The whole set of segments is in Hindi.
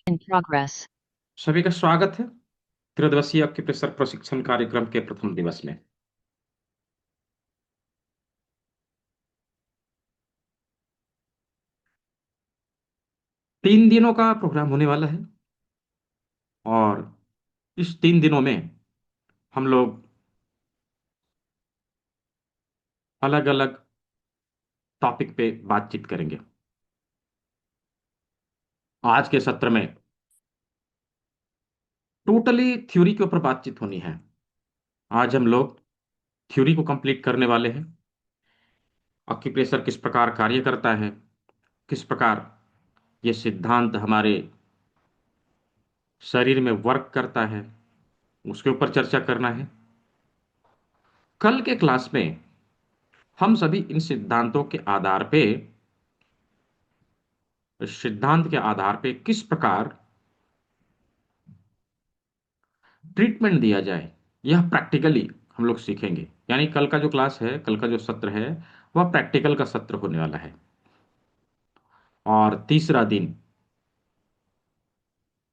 In progress. सभी का स्वागत है त्रिदिवसीय अक्यूप्रेशर प्रशिक्षण कार्यक्रम के प्रथम दिवस में। तीन दिनों का प्रोग्राम होने वाला है और इस तीन दिनों में हम लोग अलग अलग टॉपिक पे बातचीत करेंगे। आज के सत्र में टोटली थ्योरी के ऊपर बातचीत होनी है। आज हम लोग थ्योरी को कंप्लीट करने वाले हैं। अक्यूप्रेशर किस प्रकार कार्य करता है, किस प्रकार ये सिद्धांत हमारे शरीर में वर्क करता है, उसके ऊपर चर्चा करना है। कल के क्लास में हम सभी इन सिद्धांतों के आधार पे सिद्धांत के आधार पे किस प्रकार ट्रीटमेंट दिया जाए, यह प्रैक्टिकली हम लोग सीखेंगे। यानी कल का जो क्लास है, कल का जो सत्र है, वह प्रैक्टिकल का सत्र होने वाला है। और तीसरा दिन,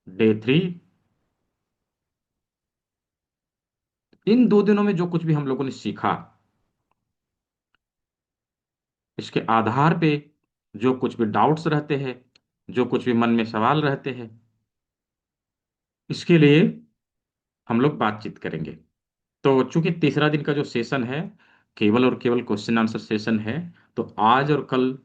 डे 3, इन 2 दिनों में जो कुछ भी हम लोगों ने सीखा, इसके आधार पे जो कुछ भी डाउट्स रहते हैं, जो कुछ भी मन में सवाल रहते हैं, इसके लिए हम लोग बातचीत करेंगे। तो चूंकि तीसरा दिन का जो सेशन है केवल और केवल क्वेश्चन आंसर सेशन है, तो आज और कल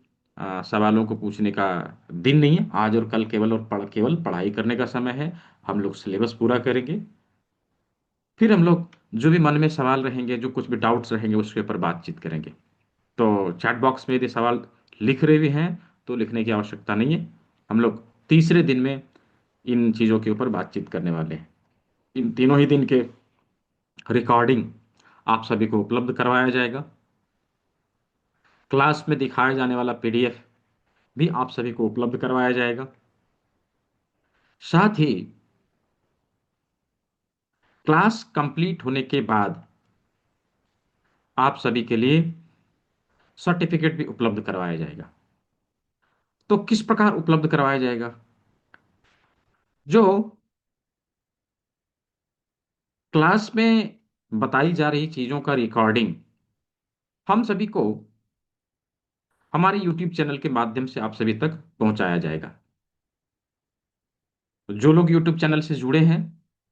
सवालों को पूछने का दिन नहीं है। आज और कल केवल पढ़ाई करने का समय है। हम लोग सिलेबस पूरा करेंगे, फिर हम लोग जो भी मन में सवाल रहेंगे, जो कुछ भी डाउट्स रहेंगे, उसके ऊपर बातचीत करेंगे। तो चैट बॉक्स में यदि सवाल लिख रहे भी हैं तो लिखने की आवश्यकता नहीं है। हम लोग तीसरे दिन में इन चीज़ों के ऊपर बातचीत करने वाले हैं। इन तीनों ही दिन के रिकॉर्डिंग आप सभी को उपलब्ध करवाया जाएगा। क्लास में दिखाया जाने वाला पीडीएफ भी आप सभी को उपलब्ध करवाया जाएगा। साथ ही क्लास कंप्लीट होने के बाद आप सभी के लिए सर्टिफिकेट भी उपलब्ध करवाया जाएगा। तो किस प्रकार उपलब्ध करवाया जाएगा? जो क्लास में बताई जा रही चीजों का रिकॉर्डिंग हम सभी को हमारे यूट्यूब चैनल के माध्यम से आप सभी तक पहुंचाया जाएगा। तो जो लोग यूट्यूब चैनल से जुड़े हैं,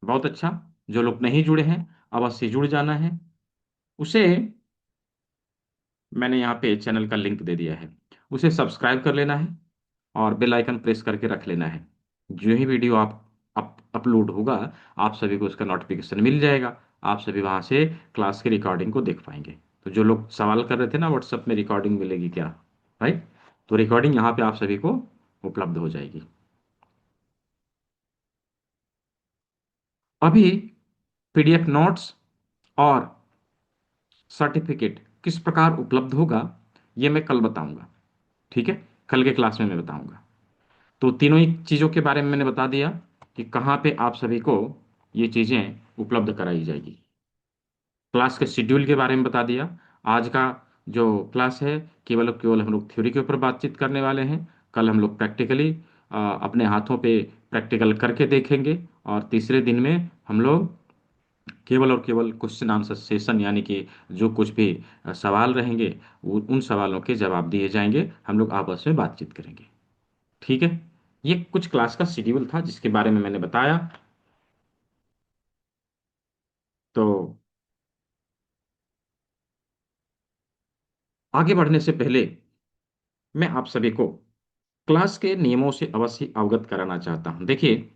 बहुत अच्छा। जो लोग नहीं जुड़े हैं, अवश्य जुड़ जाना है। उसे मैंने यहाँ पे चैनल का लिंक दे दिया है, उसे सब्सक्राइब कर लेना है और बेल आइकन प्रेस करके रख लेना है। जो ही वीडियो अपलोड होगा, आप सभी को उसका नोटिफिकेशन मिल जाएगा। आप सभी वहाँ से क्लास की रिकॉर्डिंग को देख पाएंगे। तो जो लोग सवाल कर रहे थे ना, व्हाट्सएप में रिकॉर्डिंग मिलेगी क्या, राइट? तो रिकॉर्डिंग यहाँ पे आप सभी को उपलब्ध हो जाएगी। अभी पीडीएफ नोट्स और सर्टिफिकेट किस प्रकार उपलब्ध होगा, ये मैं कल बताऊंगा। ठीक है, कल के क्लास में मैं बताऊंगा। तो तीनों ही चीज़ों के बारे में मैंने बता दिया कि कहाँ पे आप सभी को ये चीज़ें उपलब्ध कराई जाएगी। क्लास के शेड्यूल के बारे में बता दिया। आज का जो क्लास है, केवल और केवल हम लोग थ्योरी के ऊपर बातचीत करने वाले हैं। कल हम लोग प्रैक्टिकली अपने हाथों पे प्रैक्टिकल करके देखेंगे। और तीसरे दिन में हम लोग केवल और केवल क्वेश्चन आंसर सेशन, यानी कि जो कुछ भी सवाल रहेंगे, उन सवालों के जवाब दिए जाएंगे। हम लोग आपस में बातचीत करेंगे। ठीक है, ये कुछ क्लास का शेड्यूल था जिसके बारे में मैंने बताया। तो आगे बढ़ने से पहले मैं आप सभी को क्लास के नियमों से अवश्य अवगत कराना चाहता हूं। देखिए,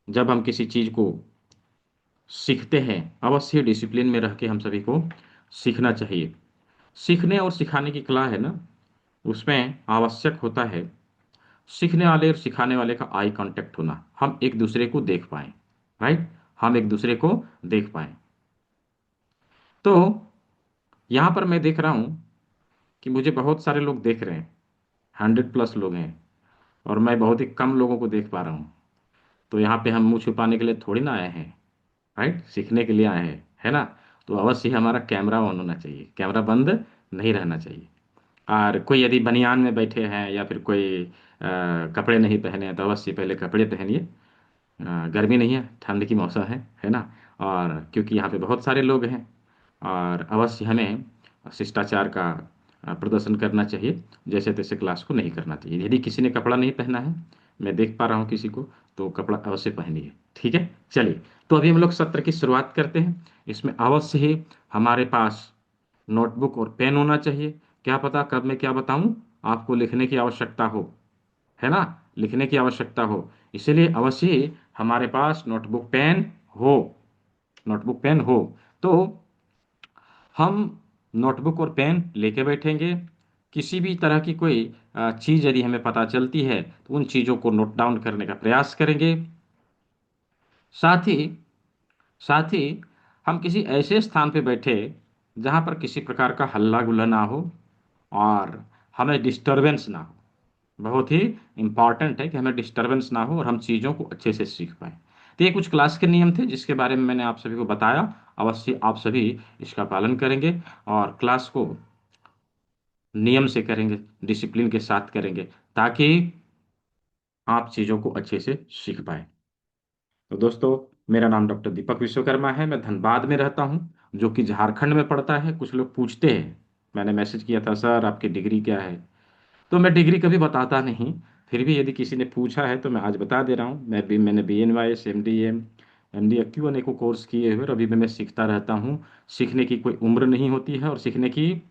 जब हम किसी चीज को सीखते हैं, अवश्य डिसिप्लिन में रह के हम सभी को सीखना चाहिए। सीखने और सिखाने की कला है ना, उसमें आवश्यक होता है सीखने वाले और सिखाने वाले का आई कांटेक्ट होना। हम एक दूसरे को देख पाए, राइट? हम एक दूसरे को देख पाए। तो यहाँ पर मैं देख रहा हूँ कि मुझे बहुत सारे लोग देख रहे हैं, 100+ लोग हैं, और मैं बहुत ही कम लोगों को देख पा रहा हूँ। तो यहाँ पे हम मुंह छुपाने के लिए थोड़ी ना आए हैं, राइट? सीखने के लिए आए हैं, है ना? तो अवश्य ही हमारा कैमरा ऑन होना चाहिए, कैमरा बंद नहीं रहना चाहिए। और कोई यदि बनियान में बैठे हैं या फिर कोई कपड़े नहीं पहने हैं तो अवश्य पहले कपड़े पहनिए। गर्मी नहीं है, ठंड की मौसम है ना। और क्योंकि यहाँ पे बहुत सारे लोग हैं, और अवश्य हमें शिष्टाचार का प्रदर्शन करना चाहिए। जैसे तैसे क्लास को नहीं करना चाहिए। यदि किसी ने कपड़ा नहीं पहना है, मैं देख पा रहा हूँ किसी को, तो कपड़ा अवश्य पहनिए। ठीक है, चलिए। तो अभी हम लोग सत्र की शुरुआत करते हैं। इसमें अवश्य ही हमारे पास नोटबुक और पेन होना चाहिए। क्या पता कब मैं क्या बताऊं, आपको लिखने की आवश्यकता हो, है ना, लिखने की आवश्यकता हो। इसीलिए अवश्य ही हमारे पास नोटबुक पेन हो, नोटबुक पेन हो। तो हम नोटबुक और पेन लेके बैठेंगे। किसी भी तरह की कोई चीज़ यदि हमें पता चलती है तो उन चीज़ों को नोट डाउन करने का प्रयास करेंगे। साथ ही साथ ही हम किसी ऐसे स्थान पे बैठे जहाँ पर किसी प्रकार का हल्ला गुल्ला ना हो और हमें डिस्टरबेंस ना हो। बहुत ही इंपॉर्टेंट है कि हमें डिस्टरबेंस ना हो और हम चीज़ों को अच्छे से सीख पाएं। तो ये कुछ क्लास के नियम थे जिसके बारे में मैंने आप सभी को बताया। अवश्य आप सभी इसका पालन करेंगे और क्लास को नियम से करेंगे, डिसिप्लिन के साथ करेंगे, ताकि आप चीज़ों को अच्छे से सीख पाए। तो दोस्तों, मेरा नाम डॉक्टर दीपक विश्वकर्मा है। मैं धनबाद में रहता हूँ, जो कि झारखंड में पड़ता है। कुछ लोग पूछते हैं, मैंने मैसेज किया था, सर आपकी डिग्री क्या है। तो मैं डिग्री कभी बताता नहीं, फिर भी यदि किसी ने पूछा है तो मैं आज बता दे रहा हूँ। मैंने BNYS, MD एक्यू अनेकों कोर्स किए हुए और अभी भी मैं सीखता रहता हूँ। सीखने की कोई उम्र नहीं होती है, और सीखने की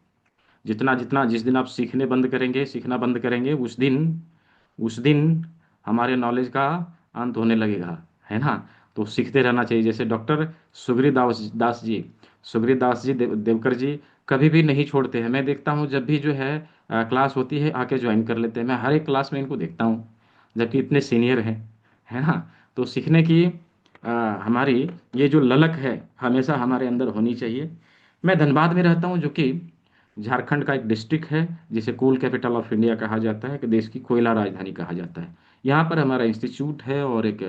जितना जितना जिस दिन आप सीखने बंद करेंगे, सीखना बंद करेंगे, उस दिन हमारे नॉलेज का अंत होने लगेगा, है ना। तो सीखते रहना चाहिए। जैसे डॉक्टर सुग्रीव दास जी देवकर जी कभी भी नहीं छोड़ते हैं। मैं देखता हूँ जब भी जो है क्लास होती है आके ज्वाइन कर लेते हैं। मैं हर एक क्लास में इनको देखता हूँ, जबकि इतने सीनियर हैं, है ना। तो सीखने की हमारी ये जो ललक है हमेशा हमारे अंदर होनी चाहिए। मैं धनबाद में रहता हूँ, जो कि झारखंड का एक डिस्ट्रिक्ट है, जिसे कोल कैपिटल ऑफ इंडिया कहा जाता है, कि देश की कोयला राजधानी कहा जाता है। यहाँ पर हमारा इंस्टीट्यूट है और एक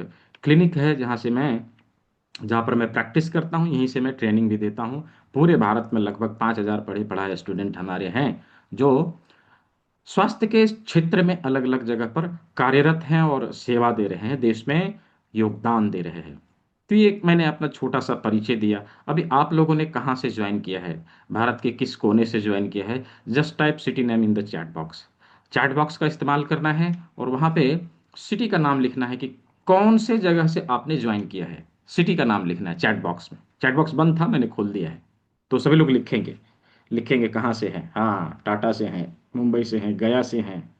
क्लिनिक है, जहाँ पर मैं प्रैक्टिस करता हूँ, यहीं से मैं ट्रेनिंग भी देता हूँ। पूरे भारत में लगभग 5,000 पढ़े पढ़ाए स्टूडेंट हमारे हैं, जो स्वास्थ्य के क्षेत्र में अलग अलग जगह पर कार्यरत हैं और सेवा दे रहे हैं, देश में योगदान दे रहे हैं। तो ये एक मैंने अपना छोटा सा परिचय दिया। अभी आप लोगों ने कहाँ से ज्वाइन किया है, भारत के किस कोने से ज्वाइन किया है, just type city name in the chat box. Chat box का इस्तेमाल करना है और वहाँ पे सिटी का नाम लिखना है कि कौन से जगह से आपने ज्वाइन किया है। सिटी का नाम लिखना है चैट बॉक्स में। चैट बॉक्स बंद था, मैंने खोल दिया है, तो सभी लोग लिखेंगे, लिखेंगे कहाँ से हैं। हाँ, टाटा से हैं, मुंबई से हैं, गया से हैं,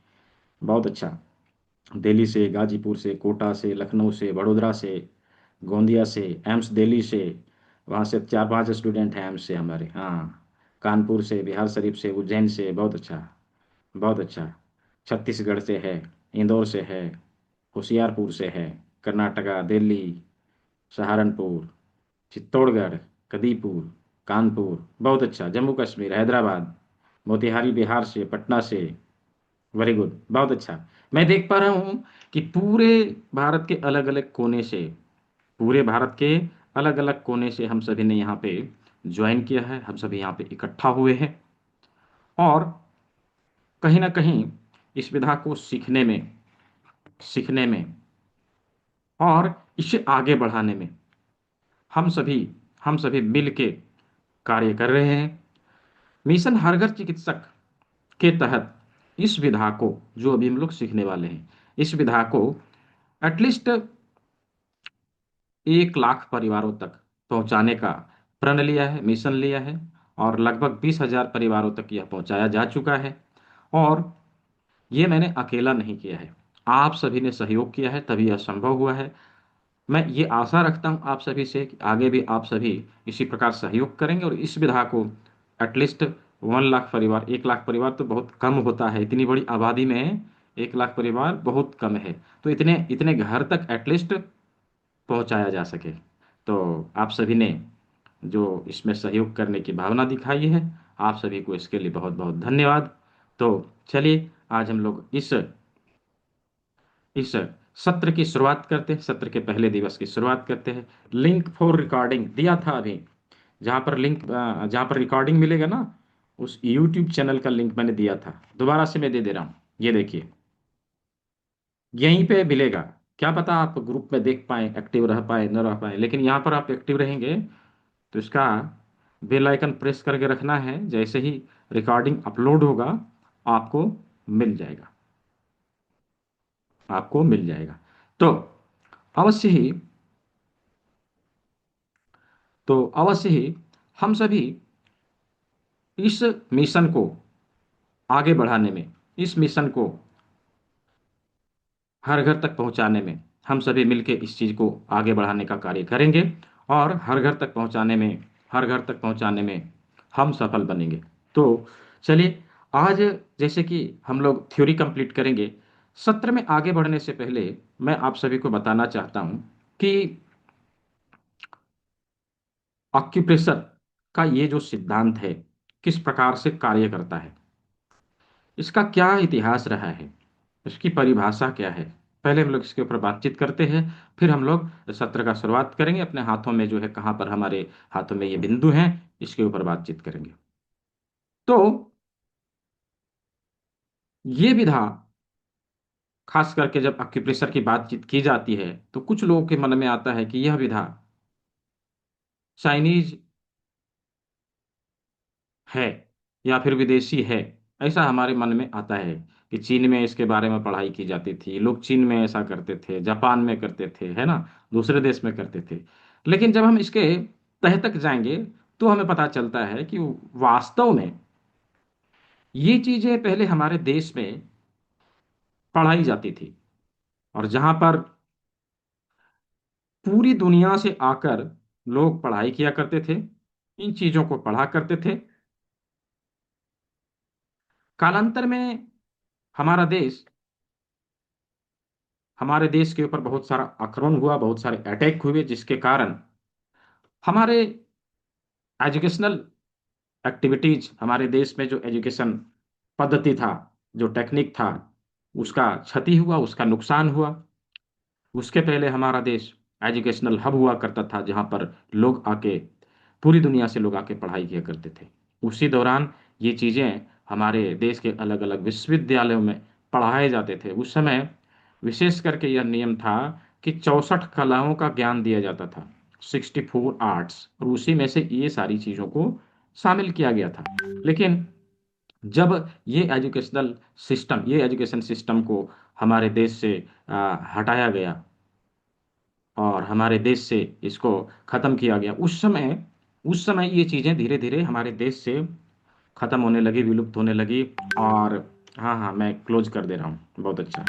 बहुत अच्छा, दिल्ली से, गाजीपुर से, कोटा से, लखनऊ से, वडोदरा से, गोंदिया से, एम्स दिल्ली से, वहाँ से 4-5 स्टूडेंट हैं एम्स से हमारे। हाँ, कानपुर से, बिहार शरीफ से, उज्जैन से, बहुत अच्छा, बहुत अच्छा। छत्तीसगढ़ से है, इंदौर से है, होशियारपुर से है, कर्नाटका, दिल्ली, सहारनपुर, चित्तौड़गढ़, कदीपुर, कानपुर, बहुत अच्छा, जम्मू कश्मीर, हैदराबाद, मोतिहारी बिहार से, पटना से, वेरी गुड, बहुत अच्छा। मैं देख पा रहा हूँ कि पूरे भारत के अलग अलग कोने से, पूरे भारत के अलग अलग कोने से हम सभी ने यहाँ पे ज्वाइन किया है, हम सभी यहाँ पे इकट्ठा हुए हैं। और कहीं ना कहीं इस विधा को सीखने में और इसे आगे बढ़ाने में हम सभी हम सभी मिल के कार्य कर रहे हैं। मिशन हर घर चिकित्सक के तहत इस विधा को, जो अभी हम लोग सीखने वाले हैं, इस विधा को एटलीस्ट 1 लाख परिवारों तक पहुंचाने का प्रण लिया है, मिशन लिया है। और लगभग 20,000 परिवारों तक यह पहुंचाया जा चुका है। और ये मैंने अकेला नहीं किया है, आप सभी ने सहयोग किया है, तभी यह संभव हुआ है। मैं ये आशा रखता हूँ आप सभी से कि आगे भी आप सभी इसी प्रकार सहयोग करेंगे और इस विधा को एटलीस्ट 1 लाख परिवार, 1 लाख परिवार तो बहुत कम होता है, इतनी बड़ी आबादी में 1 लाख परिवार बहुत कम है। तो इतने इतने घर तक एटलीस्ट पहुंचाया जा सके। तो आप सभी ने जो इसमें सहयोग करने की भावना दिखाई है, आप सभी को इसके लिए बहुत बहुत धन्यवाद। तो चलिए, आज हम लोग इस सत्र की शुरुआत करते हैं, सत्र के पहले दिवस की शुरुआत करते हैं। लिंक फॉर रिकॉर्डिंग दिया था अभी, जहाँ पर रिकॉर्डिंग मिलेगा ना, उस यूट्यूब चैनल का लिंक मैंने दिया था, दोबारा से मैं दे दे रहा हूँ। ये देखिए, यहीं पे मिलेगा। क्या पता आप ग्रुप में देख पाए, एक्टिव रह पाए न रह पाए, लेकिन यहाँ पर आप एक्टिव रहेंगे तो इसका बेल आइकन प्रेस करके रखना है। जैसे ही रिकॉर्डिंग अपलोड होगा आपको मिल जाएगा, आपको मिल जाएगा। तो अवश्य ही, अवश्य ही हम सभी इस मिशन को आगे बढ़ाने में, इस मिशन को हर घर तक पहुंचाने में हम सभी मिलकर इस चीज़ को आगे बढ़ाने का कार्य करेंगे। और हर घर तक पहुंचाने में, हर घर तक पहुंचाने में हम सफल बनेंगे। तो चलिए, आज जैसे कि हम लोग थ्योरी कंप्लीट करेंगे, सत्र में आगे बढ़ने से पहले मैं आप सभी को बताना चाहता हूं कि ऑक्यूप्रेशर का ये जो सिद्धांत है किस प्रकार से कार्य करता है, इसका क्या इतिहास रहा है, इसकी परिभाषा क्या है। पहले हम लोग इसके ऊपर बातचीत करते हैं, फिर हम लोग सत्र का शुरुआत करेंगे। अपने हाथों में जो है, कहाँ पर हमारे हाथों में ये बिंदु हैं, इसके ऊपर बातचीत करेंगे। तो ये विधा, खास करके जब एक्यूप्रेशर की बातचीत की जाती है तो कुछ लोगों के मन में आता है कि यह विधा चाइनीज है या फिर विदेशी है। ऐसा हमारे मन में आता है कि चीन में इसके बारे में पढ़ाई की जाती थी, लोग चीन में ऐसा करते थे, जापान में करते थे, है ना, दूसरे देश में करते थे। लेकिन जब हम इसके तह तक जाएंगे तो हमें पता चलता है कि वास्तव में ये चीजें पहले हमारे देश में पढ़ाई जाती थी, और जहां पर पूरी दुनिया से आकर लोग पढ़ाई किया करते थे, इन चीजों को पढ़ा करते थे। कालांतर में हमारा देश, हमारे देश के ऊपर बहुत सारा आक्रमण हुआ, बहुत सारे अटैक हुए, जिसके कारण हमारे एजुकेशनल एक्टिविटीज, हमारे देश में जो एजुकेशन पद्धति था, जो टेक्निक था, उसका क्षति हुआ, उसका नुकसान हुआ। उसके पहले हमारा देश एजुकेशनल हब हुआ करता था, जहाँ पर लोग आके, पूरी दुनिया से लोग आके पढ़ाई किया करते थे। उसी दौरान ये चीज़ें हमारे देश के अलग अलग विश्वविद्यालयों में पढ़ाए जाते थे। उस समय विशेष करके यह नियम था कि 64 कलाओं का ज्ञान दिया जाता था, 64 आर्ट्स, और उसी में से ये सारी चीज़ों को शामिल किया गया था। लेकिन जब ये एजुकेशन सिस्टम को हमारे देश से हटाया गया और हमारे देश से इसको खत्म किया गया, उस समय ये चीजें धीरे धीरे हमारे देश से खत्म होने लगी, विलुप्त होने लगी। और हाँ हाँ, मैं क्लोज कर दे रहा हूँ, बहुत अच्छा,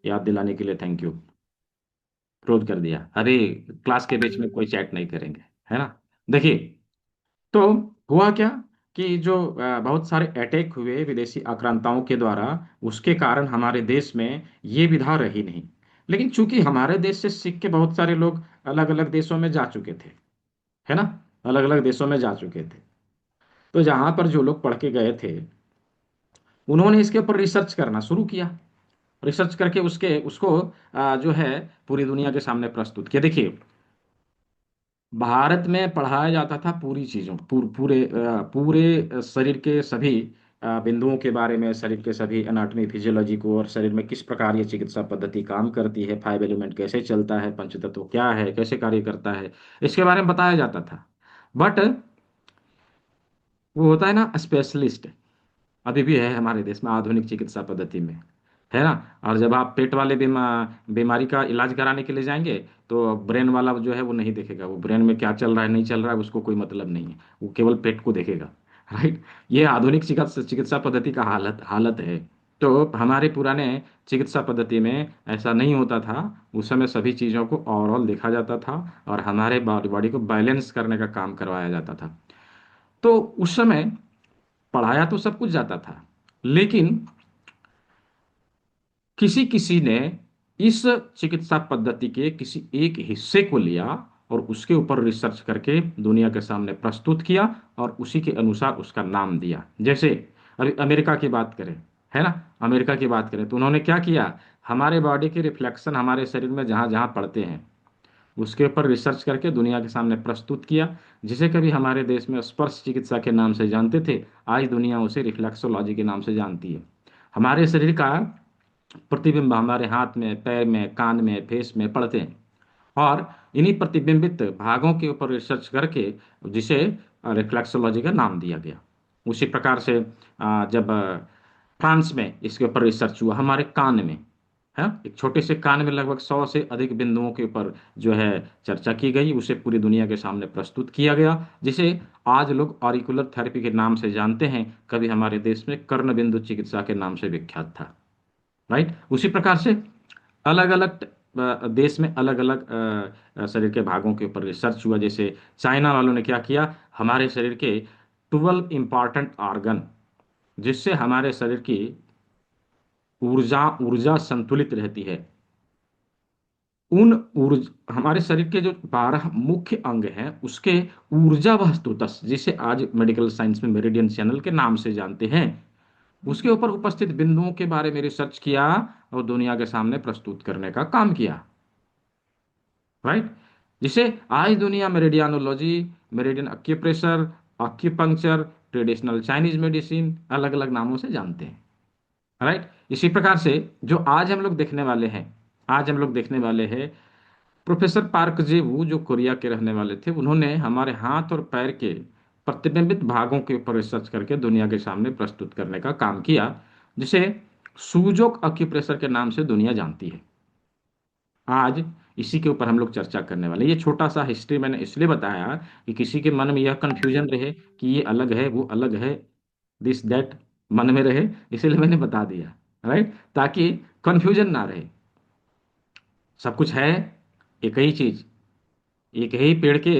याद दिलाने के लिए थैंक यू। क्लोज कर दिया। अरे, क्लास के बीच में कोई चैट नहीं करेंगे, है ना। देखिए, तो हुआ क्या कि जो बहुत सारे अटैक हुए विदेशी आक्रांताओं के द्वारा, उसके कारण हमारे देश में ये विधा रही नहीं। लेकिन चूंकि हमारे देश से सीख के बहुत सारे लोग अलग अलग देशों में जा चुके थे, है ना, अलग अलग देशों में जा चुके थे। तो जहां पर जो लोग पढ़ के गए थे, उन्होंने इसके ऊपर रिसर्च करना शुरू किया। रिसर्च करके उसके उसको जो है पूरी दुनिया के सामने प्रस्तुत किया। देखिए, भारत में पढ़ाया जाता था पूरी चीज़ों, पूरे शरीर के सभी बिंदुओं के बारे में, शरीर के सभी एनाटॉमी फिजियोलॉजी को, और शरीर में किस प्रकार ये चिकित्सा पद्धति काम करती है, फाइव एलिमेंट कैसे चलता है, पंचतत्व क्या है, कैसे कार्य करता है, इसके बारे में बताया जाता था। बट वो होता है ना स्पेशलिस्ट, अभी भी है हमारे देश में आधुनिक चिकित्सा पद्धति में, है ना। और जब आप पेट वाले बीमारी का इलाज कराने के लिए जाएंगे तो ब्रेन वाला जो है वो नहीं देखेगा, वो ब्रेन में क्या चल रहा है नहीं चल रहा है उसको कोई मतलब नहीं है, वो केवल पेट को देखेगा। राइट। ये आधुनिक चिकित्सा चिकित्सा पद्धति का हालत हालत है। तो हमारे पुराने चिकित्सा पद्धति में ऐसा नहीं होता था। उस समय सभी चीज़ों को ओवरऑल देखा जाता था और हमारे बॉडी बॉडी को बैलेंस करने का काम करवाया जाता था। तो उस समय पढ़ाया तो सब कुछ जाता था, लेकिन किसी किसी ने इस चिकित्सा पद्धति के किसी एक हिस्से को लिया और उसके ऊपर रिसर्च करके दुनिया के सामने प्रस्तुत किया और उसी के अनुसार उसका नाम दिया। जैसे अभी अमेरिका की बात करें, है ना, अमेरिका की बात करें तो उन्होंने क्या किया, हमारे बॉडी के रिफ्लेक्शन हमारे शरीर में जहाँ जहाँ पड़ते हैं उसके ऊपर रिसर्च करके दुनिया के सामने प्रस्तुत किया, जिसे कभी हमारे देश में स्पर्श चिकित्सा के नाम से जानते थे, आज दुनिया उसे रिफ्लेक्सोलॉजी के नाम से जानती है। हमारे शरीर का प्रतिबिंब हमारे हाथ में, पैर में, कान में, फेस में पड़ते हैं, और इन्हीं प्रतिबिंबित भागों के ऊपर रिसर्च करके जिसे रिफ्लेक्सोलॉजी का नाम दिया गया। उसी प्रकार से जब फ्रांस में इसके ऊपर रिसर्च हुआ, हमारे कान में है, एक छोटे से कान में लगभग 100 से अधिक बिंदुओं के ऊपर जो है चर्चा की गई, उसे पूरी दुनिया के सामने प्रस्तुत किया गया, जिसे आज लोग ऑरिकुलर थेरेपी के नाम से जानते हैं, कभी हमारे देश में कर्ण बिंदु चिकित्सा के नाम से विख्यात था। राइट। उसी प्रकार से अलग अलग देश में अलग अलग शरीर के भागों के ऊपर रिसर्च हुआ। जैसे चाइना वालों ने क्या किया, हमारे शरीर के 12 इंपॉर्टेंट ऑर्गन, जिससे हमारे शरीर की ऊर्जा ऊर्जा संतुलित रहती है, उन हमारे शरीर के जो 12 मुख्य अंग हैं उसके ऊर्जा वस्तुतः, जिसे आज मेडिकल साइंस में मेरिडियन चैनल के नाम से जानते हैं, उसके ऊपर उपस्थित बिंदुओं के बारे में रिसर्च किया और दुनिया के सामने प्रस्तुत करने का काम किया। राइट। जिसे आज दुनिया meridianology, meridian acupressure, acupuncture, traditional Chinese medicine, अलग अलग नामों से जानते हैं। राइट। इसी प्रकार से जो आज हम लोग देखने वाले हैं, आज हम लोग देखने वाले हैं प्रोफेसर पार्क जेवू, जो कोरिया के रहने वाले थे, उन्होंने हमारे हाथ और पैर के प्रतिबिंबित भागों के ऊपर रिसर्च करके दुनिया के सामने प्रस्तुत करने का काम किया, जिसे सूजोक एक्यूप्रेशर के नाम से दुनिया जानती है। आज इसी के ऊपर हम लोग चर्चा करने वाले। ये छोटा सा हिस्ट्री मैंने इसलिए बताया कि किसी के मन में यह कंफ्यूजन रहे कि ये अलग है, वो अलग है, दिस दैट मन में रहे, इसीलिए मैंने बता दिया। राइट, ताकि कंफ्यूजन ना रहे। सब कुछ है एक ही चीज, एक ही पेड़ के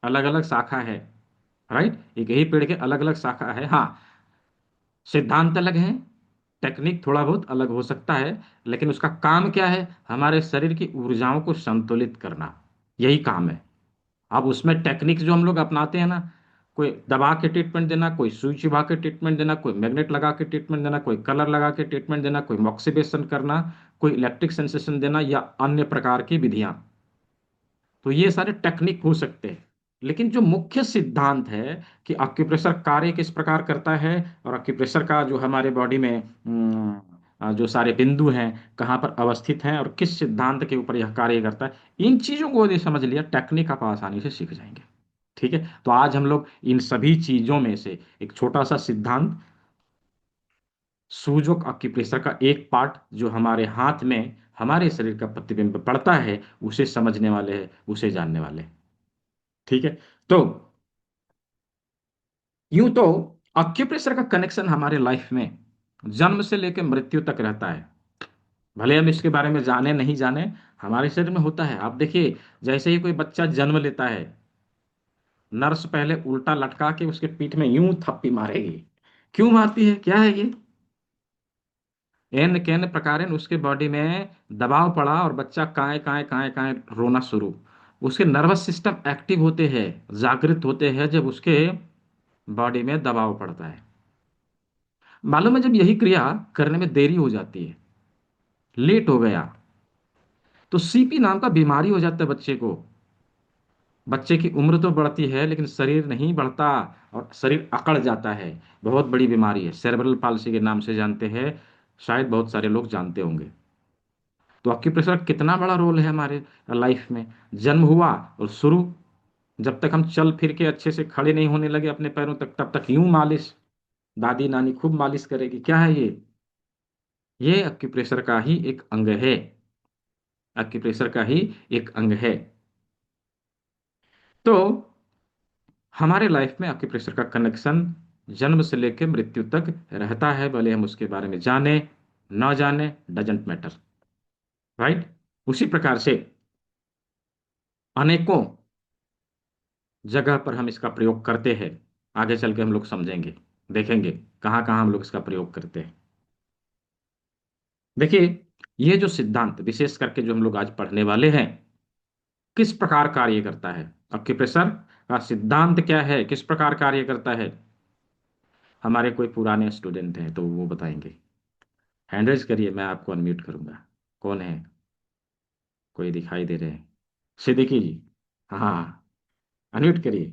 अलग अलग शाखा है। राइट, एक ही पेड़ के अलग अलग शाखा है। हाँ, सिद्धांत अलग है, टेक्निक थोड़ा बहुत अलग हो सकता है, लेकिन उसका काम क्या है, हमारे शरीर की ऊर्जाओं को संतुलित करना, यही काम है। अब उसमें टेक्निक जो हम लोग अपनाते हैं ना, कोई दबा के ट्रीटमेंट देना, कोई सुई चुभा के ट्रीटमेंट देना, कोई मैग्नेट लगा के ट्रीटमेंट देना, कोई कलर लगा के ट्रीटमेंट देना, कोई मॉक्सिबेशन करना, कोई इलेक्ट्रिक सेंसेशन देना, या अन्य प्रकार की विधियां, तो ये सारे टेक्निक हो सकते हैं। लेकिन जो मुख्य सिद्धांत है कि अक्यूप्रेशर कार्य किस प्रकार करता है, और अक्यूप्रेशर का जो हमारे बॉडी में जो सारे बिंदु हैं कहाँ पर अवस्थित हैं और किस सिद्धांत के ऊपर यह कार्य करता है, इन चीजों को यदि समझ लिया, टेक्निक आप आसानी से सीख जाएंगे। ठीक है, तो आज हम लोग इन सभी चीजों में से एक छोटा सा सिद्धांत, सूजोक अक्यूप्रेशर का एक पार्ट जो हमारे हाथ में हमारे शरीर का प्रतिबिंब पड़ता है, उसे समझने वाले हैं, उसे जानने वाले हैं। ठीक है। तो यूं तो ऑक्यूप्रेशर का कनेक्शन हमारे लाइफ में जन्म से लेकर मृत्यु तक रहता है। भले हम इसके बारे में जाने नहीं जाने, हमारे शरीर में होता है। आप देखिए, जैसे ही कोई बच्चा जन्म लेता है, नर्स पहले उल्टा लटका के उसके पीठ में यूं थप्पी मारेगी। क्यों मारती है, क्या है ये? एन केन प्रकारेण उसके बॉडी में दबाव पड़ा और बच्चा काए काए काए काए रोना शुरू। उसके नर्वस सिस्टम एक्टिव होते हैं, जागृत होते हैं जब उसके बॉडी में दबाव पड़ता है। मालूम है, जब यही क्रिया करने में देरी हो जाती है, लेट हो गया, तो सीपी नाम का बीमारी हो जाता है बच्चे को। बच्चे की उम्र तो बढ़ती है लेकिन शरीर नहीं बढ़ता, और शरीर अकड़ जाता है। बहुत बड़ी बीमारी है, सेरेब्रल पाल्सी के नाम से जानते हैं, शायद बहुत सारे लोग जानते होंगे। तो एक्यूप्रेशर का कितना बड़ा रोल है हमारे लाइफ में। जन्म हुआ और शुरू, जब तक हम चल फिर के अच्छे से खड़े नहीं होने लगे अपने पैरों तक, तब तक यूं मालिश, दादी नानी खूब मालिश करेगी। क्या है ये एक्यूप्रेशर का ही एक अंग है, एक्यूप्रेशर का ही एक अंग है। तो हमारे लाइफ में एक्यूप्रेशर का कनेक्शन जन्म से लेकर मृत्यु तक रहता है, भले हम उसके बारे में जाने ना जाने, डजेंट मैटर। राइट। उसी प्रकार से अनेकों जगह पर हम इसका प्रयोग करते हैं। आगे चल के हम लोग समझेंगे, देखेंगे कहाँ कहाँ हम लोग इसका प्रयोग करते हैं। देखिए, ये जो सिद्धांत विशेष करके जो हम लोग आज पढ़ने वाले हैं, किस प्रकार कार्य करता है, एक्यूप्रेशर का सिद्धांत क्या है, किस प्रकार कार्य करता है, हमारे कोई पुराने स्टूडेंट हैं तो वो बताएंगे। हैंड रेज करिए, मैं आपको अनम्यूट करूंगा। कौन है? कोई दिखाई दे रहे हैं? सिद्दीकी जी। हाँ, अनम्यूट करिए।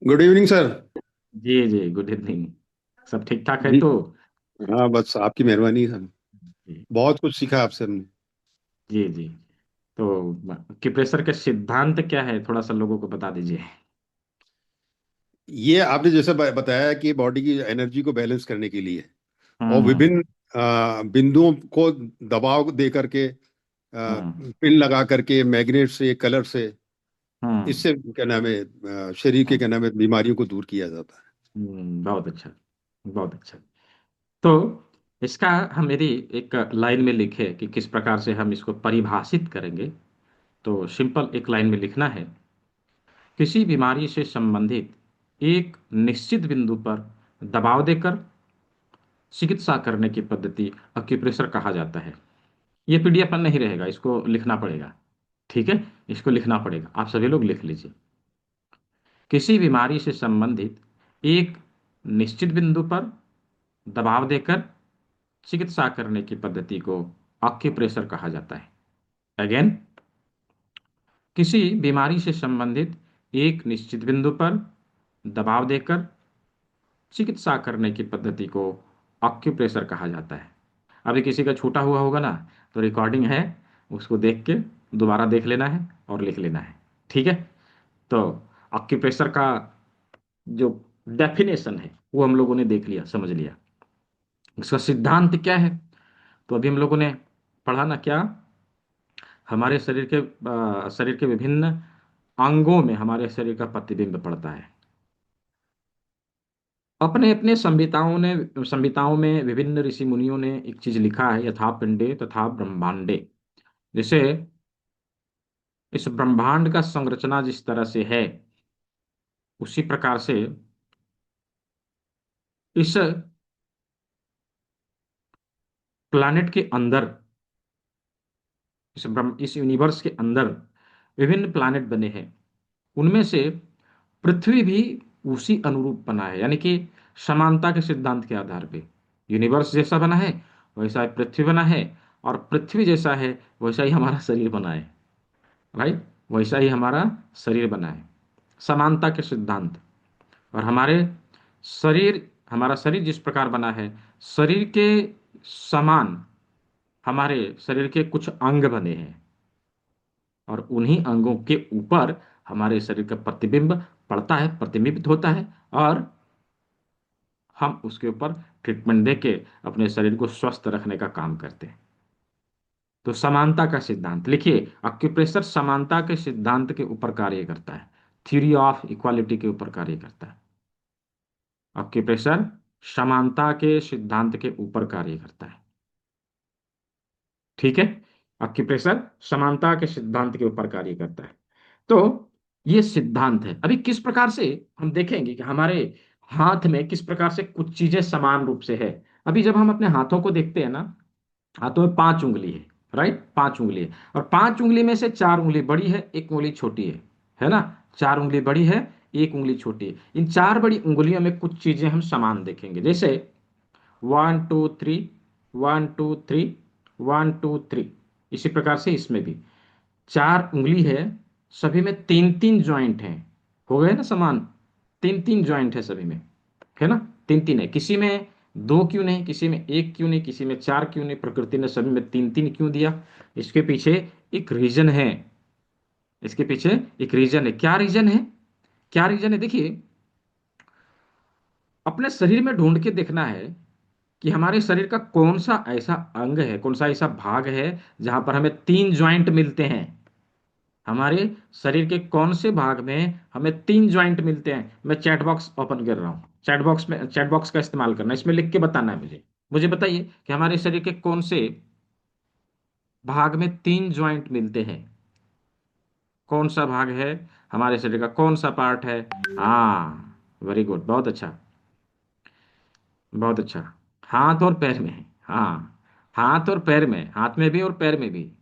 Good evening sir. जी जी, गुड इवनिंग। सब ठीक ठाक है जी। तो? हाँ, बस आपकी मेहरबानी है। जी बहुत कुछ सीखा आपसे हमने। जी जी। तो एक्यूप्रेशर के सिद्धांत क्या है, थोड़ा सा लोगों को बता दीजिए। ये आपने जैसे बताया कि बॉडी की एनर्जी को बैलेंस करने के लिए और हम्म विभिन्न बिंदुओं को दबाव दे करके, हम्म पिन लगा करके, मैग्नेट से, कलर से, हम्म इससे क्या नाम है, शरीर के हम्म क्या नाम है, बीमारियों को दूर किया जाता है। बहुत अच्छा, बहुत अच्छा। तो इसका हम यदि एक लाइन में लिखे कि किस प्रकार से हम इसको परिभाषित करेंगे, तो सिंपल एक लाइन में लिखना है। किसी बीमारी से संबंधित एक निश्चित बिंदु पर दबाव देकर चिकित्सा करने की पद्धति अक्यूप्रेशर कहा जाता है। ये पीडीएफ पर नहीं रहेगा, इसको लिखना पड़ेगा। ठीक है, इसको लिखना पड़ेगा, आप सभी लोग लिख लीजिए। किसी बीमारी से संबंधित एक निश्चित बिंदु पर दबाव देकर चिकित्सा करने की पद्धति को ऑक्यूप्रेशर कहा जाता है। अगेन, किसी बीमारी से संबंधित एक निश्चित बिंदु पर दबाव देकर चिकित्सा करने की पद्धति को ऑक्यूप्रेशर कहा जाता है। अभी किसी का छूटा हुआ होगा ना, तो रिकॉर्डिंग है, उसको देख के दोबारा देख लेना है और लिख लेना है। ठीक है। तो ऑक्यूप्रेशर का जो डेफिनेशन है वो हम लोगों ने देख लिया, समझ लिया। इसका सिद्धांत क्या है, तो अभी हम लोगों ने पढ़ा ना क्या, हमारे शरीर के विभिन्न अंगों में हमारे शरीर का प्रतिबिंब पड़ता है। अपने अपने संहिताओं में विभिन्न ऋषि मुनियों ने एक चीज लिखा है, यथा पिंडे तथा ब्रह्मांडे। जैसे इस ब्रह्मांड का संरचना जिस तरह से है, उसी प्रकार से इस प्लैनेट के अंदर, इस यूनिवर्स के अंदर विभिन्न प्लैनेट बने हैं। उनमें से पृथ्वी भी उसी अनुरूप बना है, यानी कि समानता के सिद्धांत के आधार पे यूनिवर्स जैसा बना है वैसा ही पृथ्वी बना है, और पृथ्वी जैसा है वैसा ही हमारा शरीर बना है। राइट, वैसा ही हमारा शरीर बना है, समानता के सिद्धांत। और हमारा शरीर जिस प्रकार बना है, शरीर के समान हमारे शरीर के कुछ अंग बने हैं, और उन्हीं अंगों के ऊपर हमारे शरीर का प्रतिबिंब पड़ता है, प्रतिबिंबित होता है, और हम उसके ऊपर ट्रीटमेंट देके अपने शरीर को स्वस्थ रखने का काम करते हैं। तो समानता का सिद्धांत लिखिए, अक्यूप्रेशर समानता के सिद्धांत के ऊपर कार्य करता है, थ्योरी ऑफ इक्वालिटी के ऊपर कार्य करता है। अक्यूप्रेशर समानता के सिद्धांत के ऊपर कार्य करता है। ठीक है, अक्यूप्रेशर समानता के सिद्धांत के ऊपर कार्य करता है। तो ये सिद्धांत है। अभी किस प्रकार से हम देखेंगे कि हमारे हाथ में किस प्रकार से कुछ चीजें समान रूप से है। अभी जब हम अपने हाथों को देखते हैं ना, हाथों में 5 उंगली है। राइट, 5 उंगली है, और 5 उंगली में से 4 उंगली बड़ी है, एक उंगली छोटी है ना। 4 उंगली बड़ी है, एक उंगली छोटी है। इन 4 बड़ी उंगलियों में कुछ चीजें हम समान देखेंगे, जैसे 1 2 3, 1 2 3, 1 2 3। इसी प्रकार से इसमें भी 4 उंगली है, सभी में तीन तीन ज्वाइंट हैं। हो गए ना समान, तीन तीन ज्वाइंट है सभी में, है ना। तीन तीन है, किसी में दो क्यों नहीं, किसी में एक क्यों नहीं, किसी में चार क्यों नहीं, प्रकृति ने सभी में तीन तीन क्यों दिया। इसके पीछे एक रीजन है, इसके पीछे एक रीजन है। क्या रीजन है, क्या रीजन है, देखिए। अपने शरीर में ढूंढ के देखना है कि हमारे शरीर का कौन सा ऐसा अंग है, कौन सा ऐसा भाग है जहां पर हमें तीन ज्वाइंट मिलते हैं। हमारे शरीर के कौन से भाग में हमें तीन ज्वाइंट मिलते हैं। मैं चैट बॉक्स ओपन कर रहा हूँ, चैट बॉक्स का इस्तेमाल करना, इसमें लिख के बताना है मुझे। मुझे बताइए कि हमारे शरीर के कौन से भाग में तीन ज्वाइंट मिलते हैं। कौन सा भाग है हमारे शरीर का, कौन सा पार्ट है। हाँ, वेरी गुड, बहुत अच्छा, बहुत अच्छा। हाथ और पैर में है, हाँ। हाथ और पैर में, हाथ में भी और पैर में भी।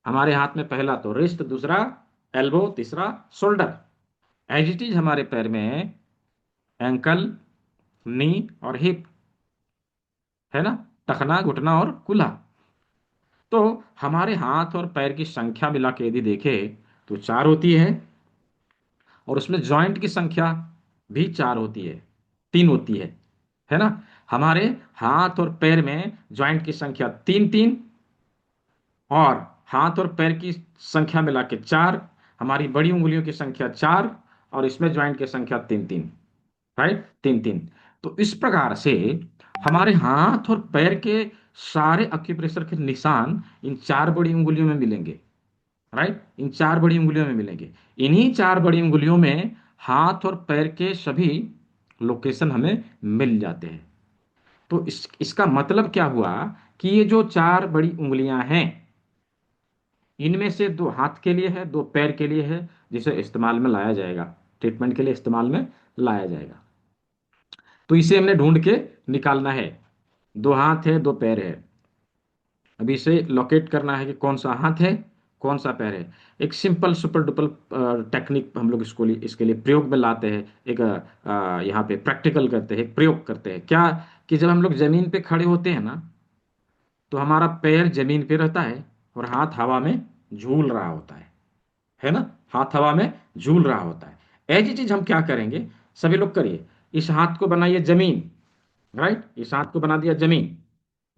हमारे हाथ में पहला तो रिस्ट, दूसरा एल्बो, तीसरा शोल्डर। एज इट इज हमारे पैर में एंकल, नी और हिप, है ना, टखना, घुटना और कूल्हा। तो हमारे हाथ और पैर की संख्या मिला के यदि देखें तो 4 होती है, और उसमें जॉइंट की संख्या भी 4 होती है, 3 होती है ना। हमारे हाथ और पैर में जॉइंट की संख्या 3 3, और हाथ और पैर की संख्या मिला के 4, हमारी बड़ी उंगलियों की संख्या 4, और इसमें ज्वाइंट की संख्या 3 3, राइट, 3 3। तो इस प्रकार से हमारे हाथ और पैर के सारे अक्यूप्रेशर के निशान इन 4 बड़ी उंगलियों में मिलेंगे, राइट, इन 4 बड़ी उंगलियों में मिलेंगे। इन्हीं 4 बड़ी उंगलियों में हाथ और पैर के सभी लोकेशन हमें मिल जाते हैं। तो इसका मतलब क्या हुआ कि ये जो 4 बड़ी उंगलियां हैं, इनमें से 2 हाथ के लिए है, 2 पैर के लिए है, जिसे इस्तेमाल में लाया जाएगा, ट्रीटमेंट के लिए इस्तेमाल में लाया जाएगा। तो इसे हमने ढूंढ के निकालना है। 2 हाथ है, 2 पैर है। अभी इसे लोकेट करना है कि कौन सा हाथ है, कौन सा पैर है। एक सिंपल सुपर डुपल टेक्निक हम लोग इसके लिए प्रयोग में लाते हैं। एक यहाँ पे प्रैक्टिकल करते हैं, एक प्रयोग करते हैं क्या, कि जब हम लोग जमीन पे खड़े होते हैं ना, तो हमारा पैर जमीन पे रहता है और हाथ हवा में झूल रहा होता है ना, हाथ हवा में झूल रहा होता है। ऐसी चीज हम क्या करेंगे, सभी लोग करिए। इस हाथ को बनाइए जमीन, राइट, इस हाथ को बना दिया जमीन।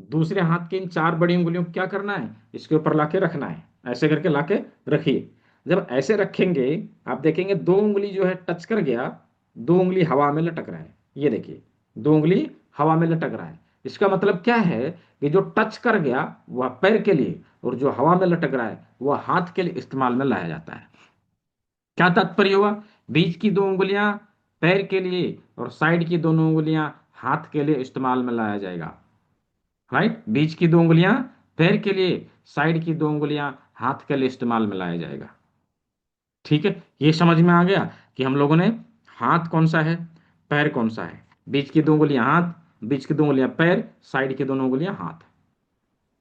दूसरे हाथ की इन 4 बड़ी उंगलियों को क्या करना है, इसके ऊपर लाके रखना है, ऐसे करके लाके रखिए। जब ऐसे रखेंगे, आप देखेंगे 2 उंगली जो है टच कर गया, 2 उंगली हवा में लटक रहा है, ये देखिए 2 उंगली हवा में लटक रहा है। इसका मतलब क्या है कि जो टच कर गया वह पैर के लिए, और जो हवा में लटक रहा है वह हाथ के लिए इस्तेमाल में लाया जाता है। क्या तात्पर्य हुआ, बीच की 2 उंगलियां पैर के लिए और साइड की दोनों उंगलियां हाथ के लिए इस्तेमाल में लाया जाएगा, राइट। बीच की 2 उंगलियां पैर के लिए, साइड की 2 उंगलियां हाथ के लिए इस्तेमाल में लाया जाएगा। ठीक है, ये समझ में आ गया कि हम लोगों ने हाथ कौन सा है, पैर कौन सा है। बीच की 2 उंगलियां हाथ, बीच की 2 उंगलियां पैर, साइड की दोनों उंगलियां हाथ।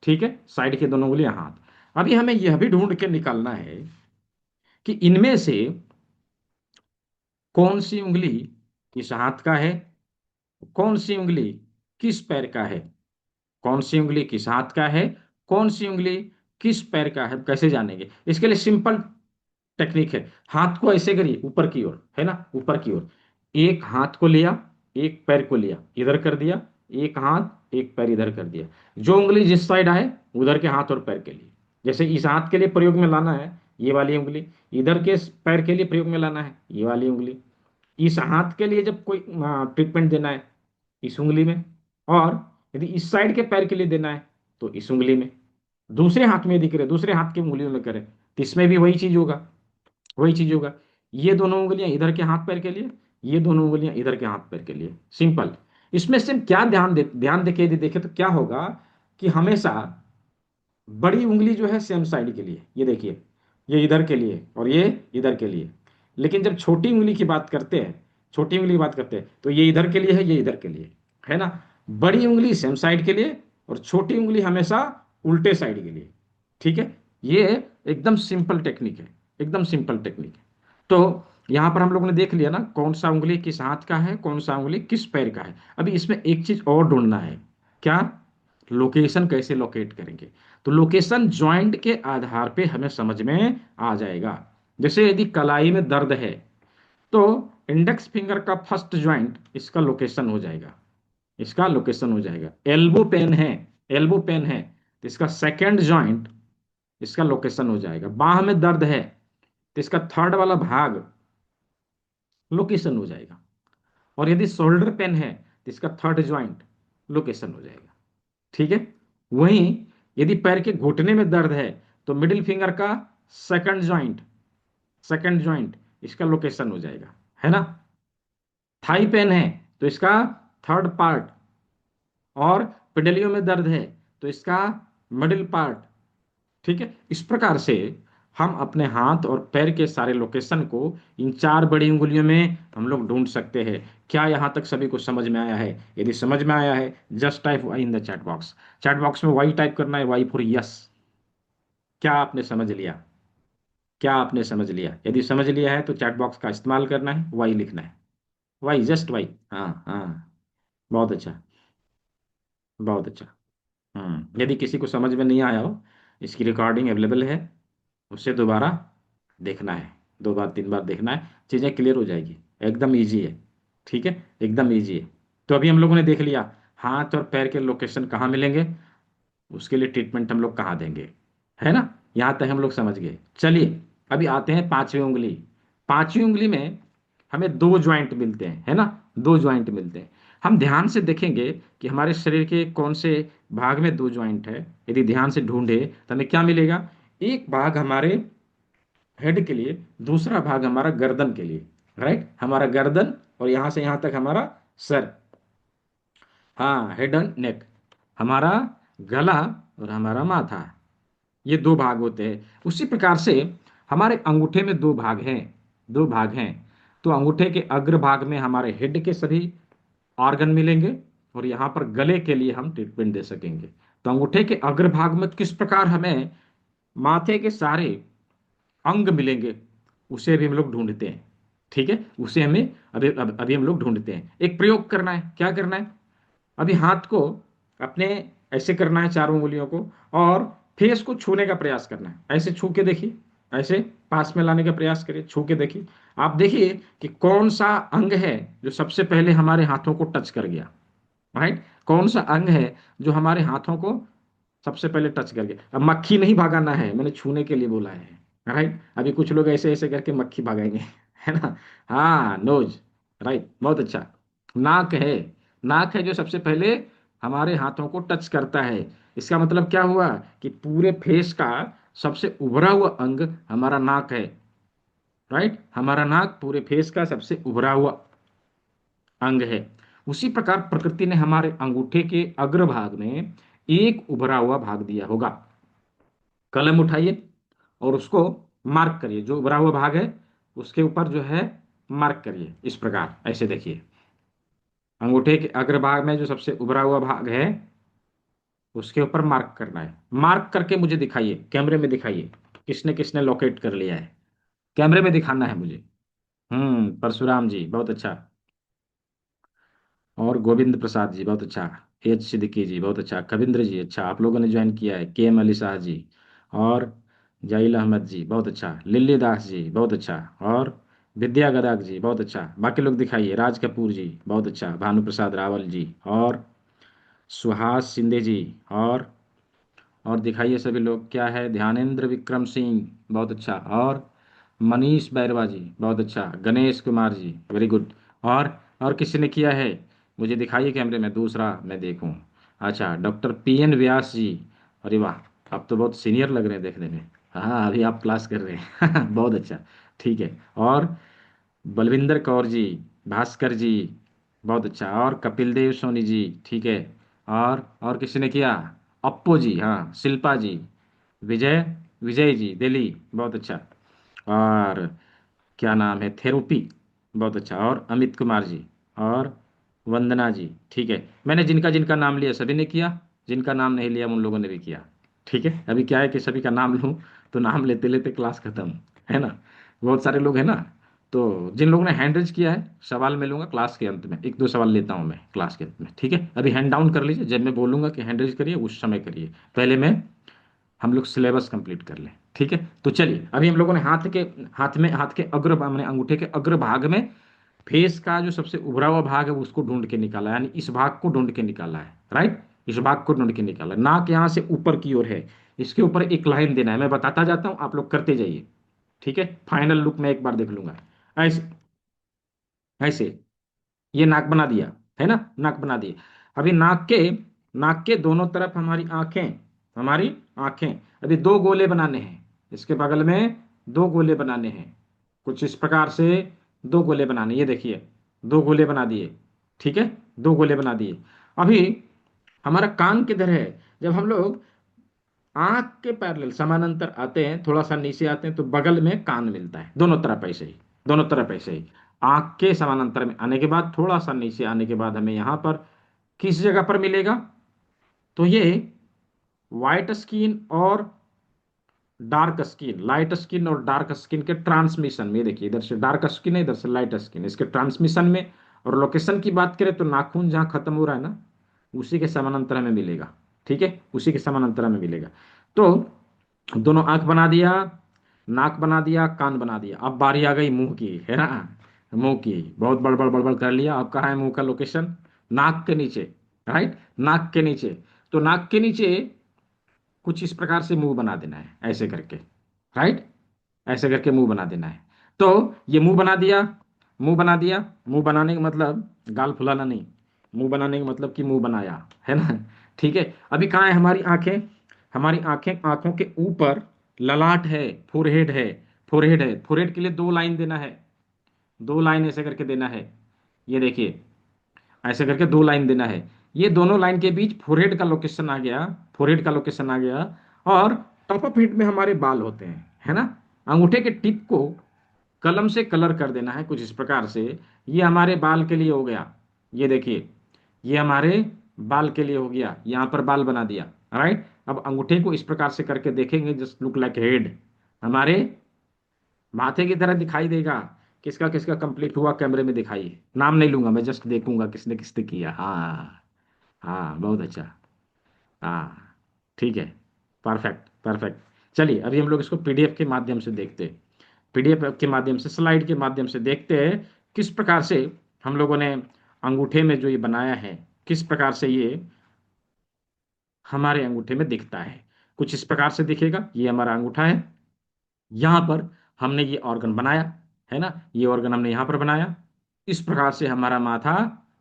ठीक है, साइड की दोनों उंगलियां हाथ। अभी हमें यह भी ढूंढ के निकालना है कि इनमें से कौन सी उंगली किस हाथ का है, कौन सी उंगली किस पैर का है, कौन सी उंगली किस हाथ का है, कौन सी उंगली किस पैर का है। कैसे जानेंगे, इसके लिए सिंपल टेक्निक है। हाथ को ऐसे करिए ऊपर की ओर, है ना, ऊपर की ओर। एक हाथ को लिया, एक पैर को लिया, इधर कर दिया, एक हाथ एक पैर इधर कर दिया। जो उंगली जिस साइड आए उधर के हाथ और पैर के लिए, जैसे इस हाथ के लिए प्रयोग में लाना है ये वाली उंगली, इधर के पैर के लिए प्रयोग में लाना है ये वाली उंगली। इस हाथ के लिए जब कोई ट्रीटमेंट देना है इस उंगली में, और यदि इस साइड के पैर के लिए देना है तो इस उंगली में। दूसरे हाथ में यदि करें, दूसरे हाथ की उंगलियों में करें, तो इसमें भी वही चीज होगा, वही चीज होगा। ये दोनों उंगलियां इधर के हाथ पैर के लिए, ये दोनों उंगलियां इधर के हाथ पैर के लिए, सिंपल। इसमें से क्या ध्यान देके यदि देखें तो क्या होगा कि हमेशा बड़ी उंगली जो है सेम साइड के लिए, ये देखिए, ये इधर के लिए और ये इधर के लिए। लेकिन जब छोटी उंगली की बात करते हैं, छोटी उंगली की बात करते हैं, तो ये इधर के लिए है, ये इधर के लिए है ना। बड़ी उंगली सेम साइड के लिए और छोटी उंगली हमेशा उल्टे साइड के लिए। ठीक है, ये एकदम सिंपल टेक्निक है, एकदम सिंपल टेक्निक है। तो यहां पर हम लोगों ने देख लिया ना कौन सा उंगली किस हाथ का है, कौन सा उंगली किस पैर का है। अभी इसमें एक चीज और ढूंढना है, क्या, लोकेशन कैसे लोकेट करेंगे। तो लोकेशन जॉइंट के आधार पे हमें समझ में आ जाएगा। जैसे यदि कलाई में दर्द है तो इंडेक्स फिंगर का फर्स्ट जॉइंट इसका लोकेशन हो जाएगा, इसका लोकेशन हो जाएगा। एल्बो पेन है, एल्बो पेन है, तो इसका सेकंड जॉइंट इसका लोकेशन हो जाएगा। बाह में दर्द है तो इसका थर्ड वाला भाग लोकेशन हो जाएगा। और यदि शोल्डर पेन है तो इसका थर्ड जॉइंट लोकेशन हो जाएगा। ठीक है, वहीं यदि पैर के घुटने में दर्द है तो मिडिल फिंगर का सेकंड जॉइंट, सेकंड जॉइंट इसका लोकेशन हो जाएगा, है ना। थाई पेन है तो इसका थर्ड पार्ट, और पिडलियों में दर्द है तो इसका मिडिल पार्ट। ठीक है, इस प्रकार से हम अपने हाथ और पैर के सारे लोकेशन को इन 4 बड़ी उंगलियों में हम लोग ढूंढ सकते हैं। क्या यहां तक सभी को समझ में आया है? यदि समझ में आया है, just type Y in the chat box. Chat box में वाई टाइप करना है, वाई फॉर यस। क्या आपने समझ लिया? क्या आपने समझ लिया? यदि समझ लिया है तो चैट बॉक्स का इस्तेमाल करना है, वाई लिखना है, वाई, जस्ट वाई। हाँ हाँ, बहुत अच्छा, बहुत अच्छा। यदि किसी को समझ में नहीं आया हो इसकी रिकॉर्डिंग अवेलेबल है, उसे दोबारा देखना है, 2 बार 3 बार देखना है, चीज़ें क्लियर हो जाएगी। एकदम ईजी है, ठीक है, एकदम ईजी है। तो अभी हम लोगों ने देख लिया हाथ और पैर के लोकेशन कहाँ मिलेंगे, उसके लिए ट्रीटमेंट हम लोग कहाँ देंगे, है ना। यहाँ तक हम लोग समझ गए। चलिए अभी आते हैं 5वीं उंगली। 5वीं उंगली में हमें 2 ज्वाइंट मिलते हैं, है ना, 2 ज्वाइंट मिलते हैं। हम ध्यान से देखेंगे कि हमारे शरीर के कौन से भाग में 2 ज्वाइंट है। यदि ध्यान से ढूंढे तो हमें क्या मिलेगा, एक भाग हमारे हेड के लिए, दूसरा भाग हमारा गर्दन के लिए, राइट, हमारा गर्दन और यहां से यहां तक हमारा सर, हाँ, हेड एंड नेक, हमारा गला और हमारा माथा, ये 2 भाग होते हैं। उसी प्रकार से हमारे अंगूठे में 2 भाग हैं, 2 भाग हैं। तो अंगूठे के अग्र भाग में हमारे हेड के सभी ऑर्गन मिलेंगे और यहाँ पर गले के लिए हम ट्रीटमेंट दे सकेंगे। तो अंगूठे के अग्र भाग में किस प्रकार हमें माथे के सारे अंग मिलेंगे, उसे भी हम लोग ढूंढते हैं, ठीक है, उसे हमें अभी हम लोग ढूंढते हैं। एक प्रयोग करना है, क्या करना है, अभी हाथ को अपने ऐसे करना है, 4 उंगलियों को, और फेस को छूने का प्रयास करना है। ऐसे छू के देखिए, ऐसे पास में लाने का प्रयास करिए, छू के देखिए। आप देखिए कि कौन सा अंग है जो सबसे पहले हमारे हाथों को टच कर गया, राइट, कौन सा अंग है जो हमारे हाथों को सबसे पहले टच कर गया। अब मक्खी नहीं भगाना है, मैंने छूने के लिए बोला है, राइट। अभी कुछ लोग ऐसे ऐसे करके मक्खी भगाएंगे, है ना। हाँ, नोज, राइट, बहुत अच्छा। नाक है, नाक है जो सबसे पहले हमारे हाथों को टच करता है। इसका मतलब क्या हुआ कि पूरे फेस का सबसे उभरा हुआ अंग हमारा नाक है, राइट, हमारा नाक पूरे फेस का सबसे उभरा हुआ अंग है। उसी प्रकार प्रकृति ने हमारे अंगूठे के अग्रभाग में एक उभरा हुआ भाग दिया होगा। कलम उठाइए और उसको मार्क करिए, जो उभरा हुआ भाग है उसके ऊपर जो है मार्क करिए, इस प्रकार ऐसे देखिए, अंगूठे के अग्रभाग में जो सबसे उभरा हुआ भाग है उसके ऊपर मार्क करना है। मार्क करके मुझे दिखाइए, कैमरे में दिखाइए, किसने किसने लोकेट कर लिया है, कैमरे में दिखाना है मुझे। परशुराम जी, बहुत अच्छा, और गोविंद प्रसाद जी, बहुत अच्छा, एच सिद्दीकी जी, बहुत अच्छा, कविंद्र जी, अच्छा, आप लोगों ने ज्वाइन किया है, के एम अली शाह जी, और जाइल अहमद जी, बहुत अच्छा, लिल्ली दास जी, बहुत अच्छा, और विद्या गदाग जी, बहुत अच्छा। बाकी लोग दिखाइए, राज कपूर जी, बहुत अच्छा, भानु प्रसाद रावल जी, और सुहास शिंदे जी, और दिखाइए सभी लोग, क्या है, ध्यानेंद्र विक्रम सिंह, बहुत अच्छा, और मनीष बैरवा जी, बहुत अच्छा, गणेश कुमार जी, वेरी गुड। और किसी ने किया है, मुझे दिखाइए कैमरे में, दूसरा मैं देखूं। अच्छा, डॉक्टर पी एन व्यास जी, अरे वाह, आप तो बहुत सीनियर लग रहे हैं देखने में। हाँ, अभी आप क्लास कर रहे हैं बहुत अच्छा, ठीक है। और बलविंदर कौर जी, भास्कर जी, बहुत अच्छा, और कपिल देव सोनी जी, ठीक है। और किसी ने किया, अप्पू जी, हाँ, शिल्पा जी, विजय विजय जी, दिल्ली, बहुत अच्छा, और क्या नाम है, थेरोपी, बहुत अच्छा, और अमित कुमार जी, और वंदना जी, ठीक है। मैंने जिनका जिनका नाम लिया सभी ने किया, जिनका नाम नहीं लिया उन लोगों ने भी किया, ठीक है। अभी क्या है कि सभी का नाम लूँ तो नाम लेते लेते क्लास खत्म, है ना, बहुत सारे लोग हैं ना। तो जिन लोगों ने हैंड रेज किया है, सवाल मैं लूंगा क्लास के अंत में, 1 2 सवाल लेता हूं मैं क्लास के अंत में, ठीक है। अभी हैंड डाउन कर लीजिए, जब मैं बोलूंगा कि हैंड रेज करिए उस समय करिए, पहले मैं हम लोग सिलेबस कंप्लीट कर लें, ठीक है। तो चलिए अभी हम लोगों ने हाथ के अग्र मैंने अंगूठे के अग्र भाग में फेस का जो सबसे उभरा हुआ भाग है उसको ढूंढ के निकाला, यानी इस भाग को ढूंढ के निकाला है, राइट, इस भाग को ढूंढ के निकाला। नाक यहाँ से ऊपर की ओर है, इसके ऊपर एक लाइन देना है, मैं बताता जाता हूँ, आप लोग करते जाइए, ठीक है। फाइनल लुक में एक बार देख लूंगा। ऐसे, ऐसे, ये नाक बना दिया, है ना, नाक बना दिए। अभी नाक के दोनों तरफ हमारी आंखें, हमारी आंखें, अभी 2 गोले बनाने हैं, इसके बगल में 2 गोले बनाने हैं, कुछ इस प्रकार से 2 गोले बनाने, ये देखिए, 2 गोले बना दिए, ठीक है, 2 गोले बना दिए। अभी हमारा कान किधर है, जब हम लोग आंख के पैरेलल समानांतर आते हैं, थोड़ा सा नीचे आते हैं तो बगल में कान मिलता है, दोनों तरफ ऐसे ही, दोनों तरफ ऐसे ही। आंख के समानांतर में आने के बाद थोड़ा सा नीचे आने के बाद हमें यहां पर किस जगह पर मिलेगा, तो ये व्हाइट स्किन और डार्क स्किन, लाइट स्किन और डार्क स्किन के ट्रांसमिशन में, देखिए इधर से डार्क स्किन है, इधर से लाइट स्किन, इसके ट्रांसमिशन में। और लोकेशन की बात करें तो नाखून जहां खत्म हो रहा है ना, उसी के समानांतर हमें मिलेगा, ठीक है, उसी के समानांतर हमें मिलेगा। तो दोनों आंख बना दिया, नाक बना दिया, कान बना दिया। अब बारी आ गई मुंह की, है ना। मुंह की बहुत बड़बड़ बड़बड़ कर लिया। अब कहाँ है मुंह का लोकेशन? नाक के नीचे, राइट, नाक के नीचे। तो नाक के नीचे कुछ इस प्रकार से मुंह बना देना है, ऐसे करके, राइट, ऐसे करके मुंह बना देना है। तो ये मुंह बना दिया, मुंह बना दिया। मुंह बनाने का मतलब गाल फुलाना नहीं, मुंह बनाने का मतलब कि मुंह बनाया, है ना। ठीक है, अभी कहाँ है हमारी आंखें? हमारी आंखें, आंखों के ऊपर ललाट है, फोरहेड है। फोरहेड है, फोरहेड के लिए दो लाइन देना है, दो लाइन ऐसे करके देना है। ये देखिए, ऐसे करके दो लाइन देना है। ये दोनों लाइन के बीच फोरहेड का लोकेशन आ गया, फोरहेड का लोकेशन आ गया। और टॉप ऑफ हेड में हमारे बाल होते हैं, है ना। अंगूठे के टिप को कलम से कलर कर देना है कुछ इस प्रकार से। ये हमारे बाल के लिए हो गया। ये देखिए, ये हमारे बाल के लिए हो गया, यहां पर बाल बना दिया, राइट। अब अंगूठे को इस प्रकार से करके देखेंगे, जस्ट लुक लाइक हेड, हमारे माथे की तरह दिखाई देगा। किसका किसका कंप्लीट हुआ कैमरे में दिखाइए। नाम नहीं लूंगा मैं, जस्ट देखूंगा किसने किसने किया। हाँ, हाँ, बहुत अच्छा। हाँ, ठीक है, परफेक्ट परफेक्ट। चलिए अभी हम लोग इसको पीडीएफ के माध्यम से देखते हैं। पीडीएफ के माध्यम से, स्लाइड के माध्यम से देखते हैं किस प्रकार से हम लोगों ने अंगूठे में जो ये बनाया है, किस प्रकार से ये हमारे अंगूठे में दिखता है। कुछ इस प्रकार से दिखेगा। ये हमारा अंगूठा है, यहाँ पर हमने ये ऑर्गन बनाया, है ना। ये ऑर्गन हमने यहाँ पर बनाया। इस प्रकार से हमारा माथा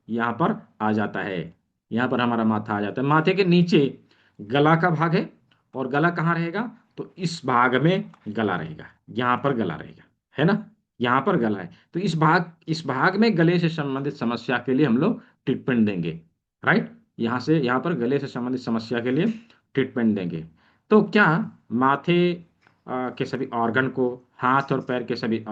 यहाँ पर आ जाता है। यहाँ पर हमारा माथा आ जाता है। माथे के नीचे गला का भाग है, और गला कहाँ रहेगा? तो इस भाग में गला रहेगा, यहाँ पर गला रहेगा, है ना। यहाँ पर गला है, तो इस भाग में गले से संबंधित समस्या के लिए हम लोग ट्रीटमेंट देंगे, राइट। यहाँ से यहाँ पर गले से संबंधित समस्या के लिए ट्रीटमेंट देंगे। तो क्या माथे के सभी ऑर्गन को, हाथ और पैर के सभी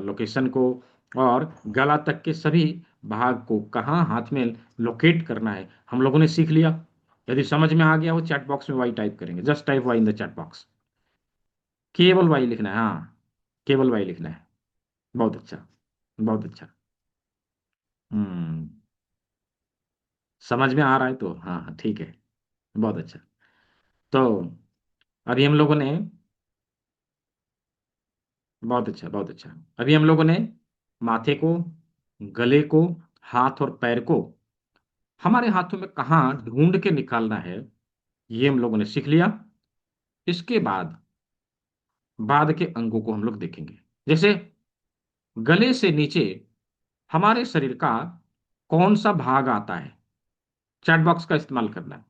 लोकेशन को, और गला तक के सभी भाग को कहाँ हाथ में लोकेट करना है, हम लोगों ने सीख लिया। यदि समझ में आ गया हो, चैट बॉक्स में वाई टाइप करेंगे, just type Y in the chat box. केवल वाई लिखना है, हाँ, केवल वाई लिखना है। बहुत अच्छा, बहुत अच्छा। हम्म, समझ में आ रहा है तो हाँ हाँ, ठीक है, बहुत अच्छा। तो अभी हम लोगों ने, बहुत अच्छा बहुत अच्छा, अभी हम लोगों ने माथे को, गले को, हाथ और पैर को हमारे हाथों में कहाँ ढूंढ के निकालना है, ये हम लोगों ने सीख लिया। इसके बाद के अंगों को हम लोग देखेंगे। जैसे गले से नीचे हमारे शरीर का कौन सा भाग आता है? चैट बॉक्स का इस्तेमाल करना है।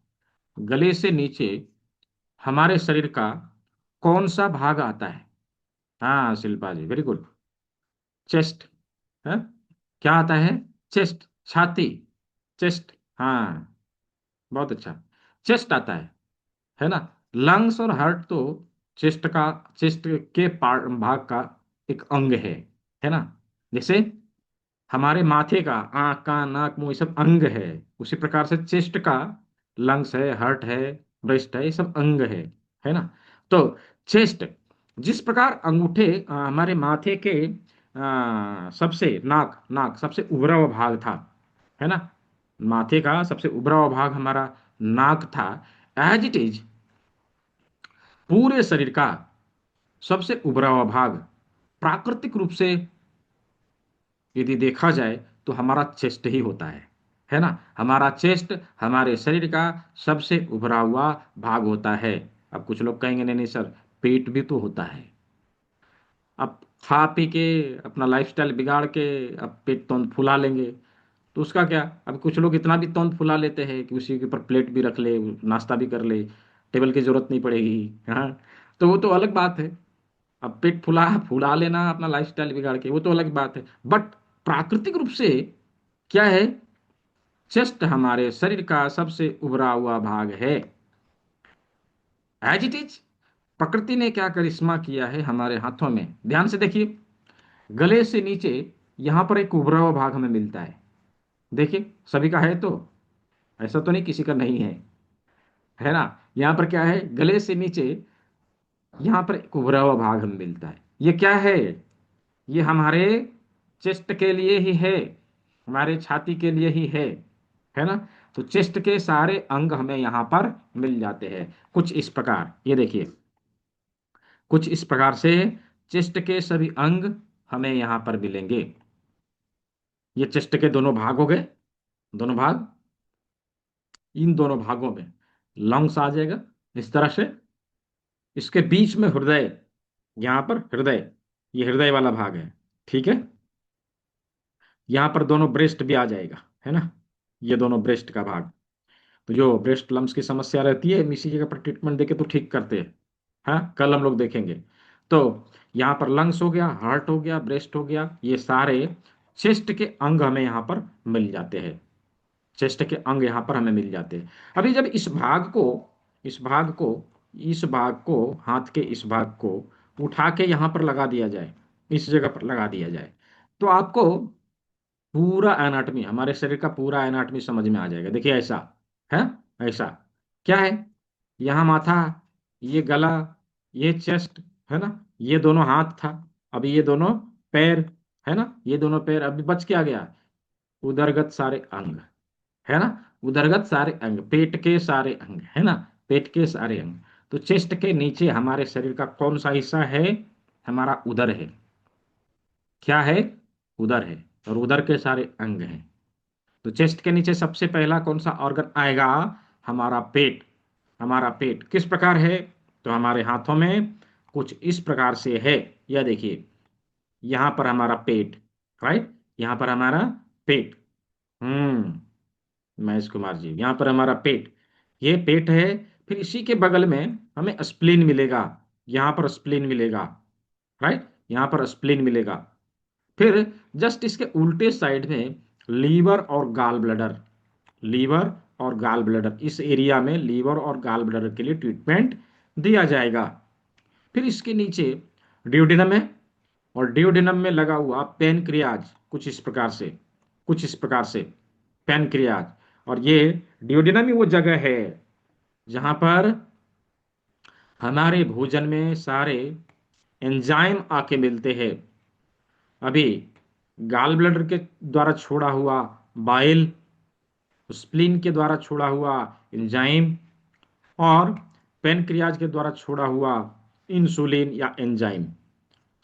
गले से नीचे हमारे शरीर का कौन सा भाग आता है? हाँ शिल्पा जी, वेरी गुड। चेस्ट है, क्या आता है? चेस्ट, छाती, चेस्ट, हाँ, बहुत अच्छा, चेस्ट आता है ना। लंग्स और हार्ट तो चेस्ट का, चेस्ट के पार्ट, भाग का एक अंग है ना। जैसे हमारे माथे का आंख, कान, नाक, मुंह, ये सब अंग है, उसी प्रकार से चेस्ट का लंग्स है, हार्ट है, ब्रेस्ट है, ये सब अंग है ना। तो चेस्ट, जिस प्रकार अंगूठे हमारे माथे के सबसे नाक नाक सबसे उभरा हुआ भाग था, है ना। माथे का सबसे उभरा हुआ भाग हमारा नाक था। एज इट इज पूरे शरीर का सबसे उभरा हुआ भाग प्राकृतिक रूप से यदि देखा जाए तो हमारा चेस्ट ही होता है ना। हमारा चेस्ट हमारे शरीर का सबसे उभरा हुआ भाग होता है। अब कुछ लोग कहेंगे नहीं नहीं सर, पेट भी तो होता है। अब खा पी के अपना लाइफस्टाइल बिगाड़ के अब पेट तुरंत फुला लेंगे, तो उसका क्या? अब कुछ लोग इतना भी तुरंत फुला लेते हैं कि उसी के ऊपर प्लेट भी रख ले, नाश्ता भी कर ले, टेबल की जरूरत नहीं पड़ेगी। हाँ, तो वो तो अलग बात है। अब पेट फुला फुला लेना अपना लाइफस्टाइल बिगाड़ के, वो तो अलग बात है। बट प्राकृतिक रूप से क्या है? चेस्ट हमारे शरीर का सबसे उभरा हुआ भाग है। एज इट इज प्रकृति ने क्या करिश्मा किया है हमारे हाथों में, ध्यान से देखिए। गले से नीचे यहां पर एक उभरा हुआ भाग हमें मिलता है। देखिए सभी का है तो, ऐसा तो नहीं किसी का नहीं है ना। यहां पर क्या है? गले से नीचे यहां पर एक उभरा हुआ भाग हमें मिलता है। ये क्या है? ये हमारे चेस्ट के लिए ही है, हमारे छाती के लिए ही है ना। तो चेस्ट के सारे अंग हमें यहाँ पर मिल जाते हैं कुछ इस प्रकार। ये देखिए, कुछ इस प्रकार से चेस्ट के सभी अंग हमें यहां पर मिलेंगे। ये चेस्ट के दोनों भाग हो गए, दोनों भाग। इन दोनों भागों में लंग्स आ जाएगा इस तरह से। इसके बीच में हृदय, यहां पर हृदय, ये हृदय वाला भाग है, ठीक है। यहां पर दोनों ब्रेस्ट भी आ जाएगा, है ना, ये दोनों ब्रेस्ट का भाग। तो जो ब्रेस्ट लम्स की समस्या रहती है, इसी जगह पर ट्रीटमेंट देके तो ठीक करते हैं। हाँ, कल हम लोग देखेंगे। तो यहाँ पर लंग्स हो गया, हार्ट हो गया, ब्रेस्ट हो गया, ये सारे चेस्ट के अंग हमें यहाँ पर मिल जाते हैं। चेस्ट के अंग यहाँ पर हमें मिल जाते हैं। अभी जब इस भाग को इस भाग को हाथ के इस भाग को उठा के यहाँ पर लगा दिया जाए, इस जगह पर लगा दिया जाए, तो आपको पूरा एनाटमी, हमारे शरीर का पूरा एनाटमी समझ में आ जाएगा। देखिए ऐसा है, ऐसा क्या है, यहाँ माथा, ये गला, ये चेस्ट, है ना, ये दोनों हाथ था, अभी ये दोनों पैर, है ना, ये दोनों पैर, अभी बच क्या गया, उदरगत सारे अंग, है ना, उदरगत सारे अंग, पेट के सारे अंग, है ना, पेट के सारे अंग। तो चेस्ट के नीचे हमारे शरीर का कौन सा हिस्सा है, हमारा उदर है। क्या है, उदर है, और उदर के सारे अंग हैं। तो चेस्ट के नीचे सबसे पहला कौन सा ऑर्गन आएगा, हमारा पेट। हमारा पेट किस प्रकार है, तो हमारे हाथों में कुछ इस प्रकार से है। यह देखिए, यहां पर हमारा पेट, राइट, यहां पर हमारा पेट। महेश कुमार जी, यहाँ पर हमारा पेट, ये पेट है। फिर इसी के बगल में हमें स्प्लीन मिलेगा, यहाँ पर स्प्लीन मिलेगा, राइट, यहाँ पर स्प्लीन मिलेगा। फिर जस्ट इसके उल्टे साइड में लीवर और गाल ब्लडर, लीवर और गाल ब्लडर, इस एरिया में लीवर और गाल ब्लडर के लिए ट्रीटमेंट दिया जाएगा। फिर इसके नीचे ड्यूडेनम है, और ड्यूडेनम में लगा हुआ पेनक्रियाज, कुछ इस प्रकार से, कुछ इस प्रकार से पेनक्रियाज। और ये ड्यूडेनम ही वो जगह है जहां पर हमारे भोजन में सारे एंजाइम आके मिलते हैं। अभी गाल ब्लडर के द्वारा छोड़ा हुआ बाइल, स्प्लीन के द्वारा छोड़ा हुआ एंजाइम, और पेनक्रियाज के द्वारा छोड़ा हुआ इंसुलिन या एंजाइम,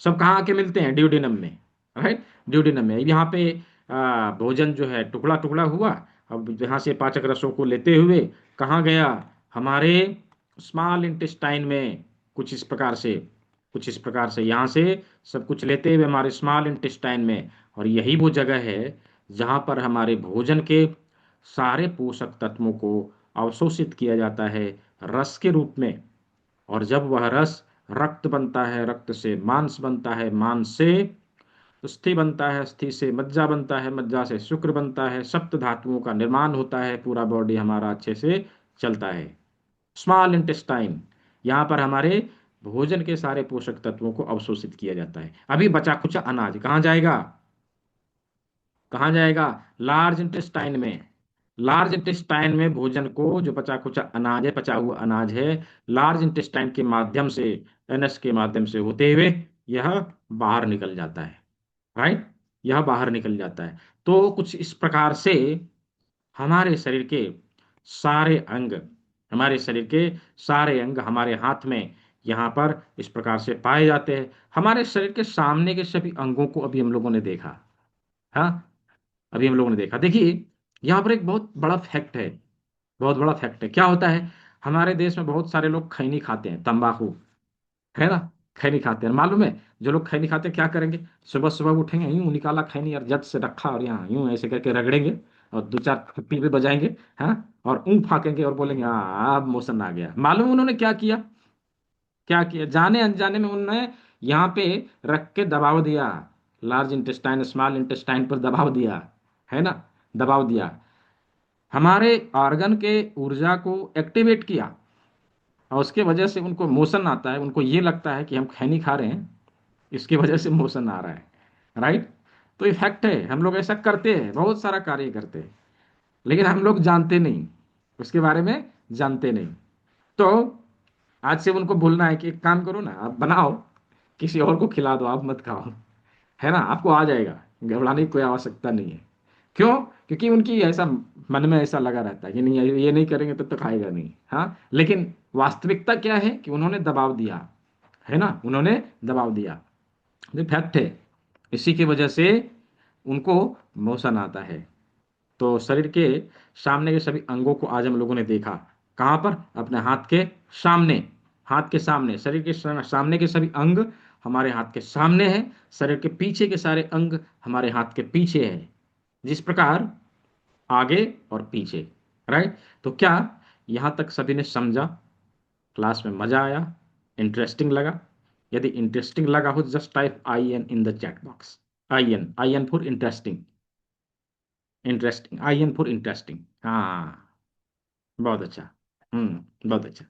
सब कहाँ आके मिलते हैं, ड्यूडेनम में, राइट, ड्यूडेनम में। यहाँ पे भोजन जो है टुकड़ा टुकड़ा हुआ, अब यहाँ से पाचक रसों को लेते हुए कहाँ गया, हमारे स्मॉल इंटेस्टाइन में, कुछ इस प्रकार से, कुछ इस प्रकार से यहाँ से सब कुछ लेते हुए हमारे स्मॉल इंटेस्टाइन में। और यही वो जगह है जहाँ पर हमारे भोजन के सारे पोषक तत्वों को अवशोषित किया जाता है रस के रूप में। और जब वह रस रक्त बनता है, रक्त से मांस बनता है, मांस से अस्थि बनता है, अस्थि से मज्जा बनता है, मज्जा से शुक्र बनता है, सप्त धातुओं का निर्माण होता है, पूरा बॉडी हमारा अच्छे से चलता है। स्मॉल इंटेस्टाइन, यहाँ पर हमारे भोजन के सारे पोषक तत्वों को अवशोषित किया जाता है। अभी बचा कुचा अनाज कहाँ जाएगा, कहाँ जाएगा, लार्ज इंटेस्टाइन में। लार्ज इंटेस्टाइन में भोजन को, जो बचा कुचा अनाज है, पचा हुआ अनाज है, लार्ज इंटेस्टाइन के माध्यम से, एनएस के माध्यम से होते हुए यह बाहर निकल जाता है, राइट, यह बाहर निकल जाता है। तो कुछ इस प्रकार से हमारे शरीर के सारे अंग, हमारे शरीर के सारे अंग हमारे हाथ में यहाँ पर इस प्रकार से पाए जाते हैं। हमारे शरीर के सामने के सभी अंगों को अभी हम लोगों ने देखा, हाँ, अभी हम लोगों ने देखा। देखिए, यहाँ पर एक बहुत बड़ा फैक्ट है, बहुत बड़ा फैक्ट है। क्या होता है, हमारे देश में बहुत सारे लोग खैनी खाते हैं, तंबाकू, है ना, खैनी खाते हैं। मालूम है, जो लोग खैनी खाते हैं क्या करेंगे, सुबह सुबह उठेंगे, यूं निकाला खैनी और जट से रखा, और यहाँ यूं ऐसे करके रगड़ेंगे, और दो चार थप्पी भी बजाएंगे, हाँ, और ऊँ फाकेंगे और बोलेंगे हाँ अब मोशन आ गया। मालूम उन्होंने क्या किया, क्या किया, जाने अनजाने में उन्होंने यहाँ पे रख के दबाव दिया, लार्ज इंटेस्टाइन स्मॉल इंटेस्टाइन पर दबाव दिया, है ना, दबाव दिया, हमारे ऑर्गन के ऊर्जा को एक्टिवेट किया, और उसके वजह से उनको मोशन आता है। उनको ये लगता है कि हम खैनी खा रहे हैं, इसकी वजह से मोशन आ रहा है, राइट। तो ये फैक्ट है, हम लोग ऐसा करते हैं, बहुत सारा कार्य करते हैं, लेकिन हम लोग जानते नहीं, उसके बारे में जानते नहीं। तो आज से उनको बोलना है कि एक काम करो ना, आप बनाओ, किसी और को खिला दो, आप मत खाओ, है ना, आपको आ जाएगा, घबराने की कोई आवश्यकता नहीं है। क्यों, क्योंकि उनकी ऐसा मन में ऐसा लगा रहता है कि नहीं, ये नहीं करेंगे तो खाएगा नहीं, हाँ। लेकिन वास्तविकता क्या है कि उन्होंने दबाव दिया, है ना, उन्होंने दबाव दिया, ये फैक्ट है। इसी की वजह से उनको मोशन आता है। तो शरीर के सामने के सभी अंगों को आज हम लोगों ने देखा। कहाँ पर? अपने हाथ के सामने। हाथ के सामने, शरीर के सामने के सभी अंग हमारे हाथ के सामने है, शरीर के पीछे के सारे अंग हमारे हाथ के पीछे है। जिस प्रकार आगे और पीछे, राइट। तो क्या यहाँ तक सभी ने समझा? क्लास में मजा आया? इंटरेस्टिंग लगा? यदि इंटरेस्टिंग लगा हो just type I N in the chat box. I N for interesting. Interesting, I N for interesting. हाँ, बहुत अच्छा। बहुत अच्छा।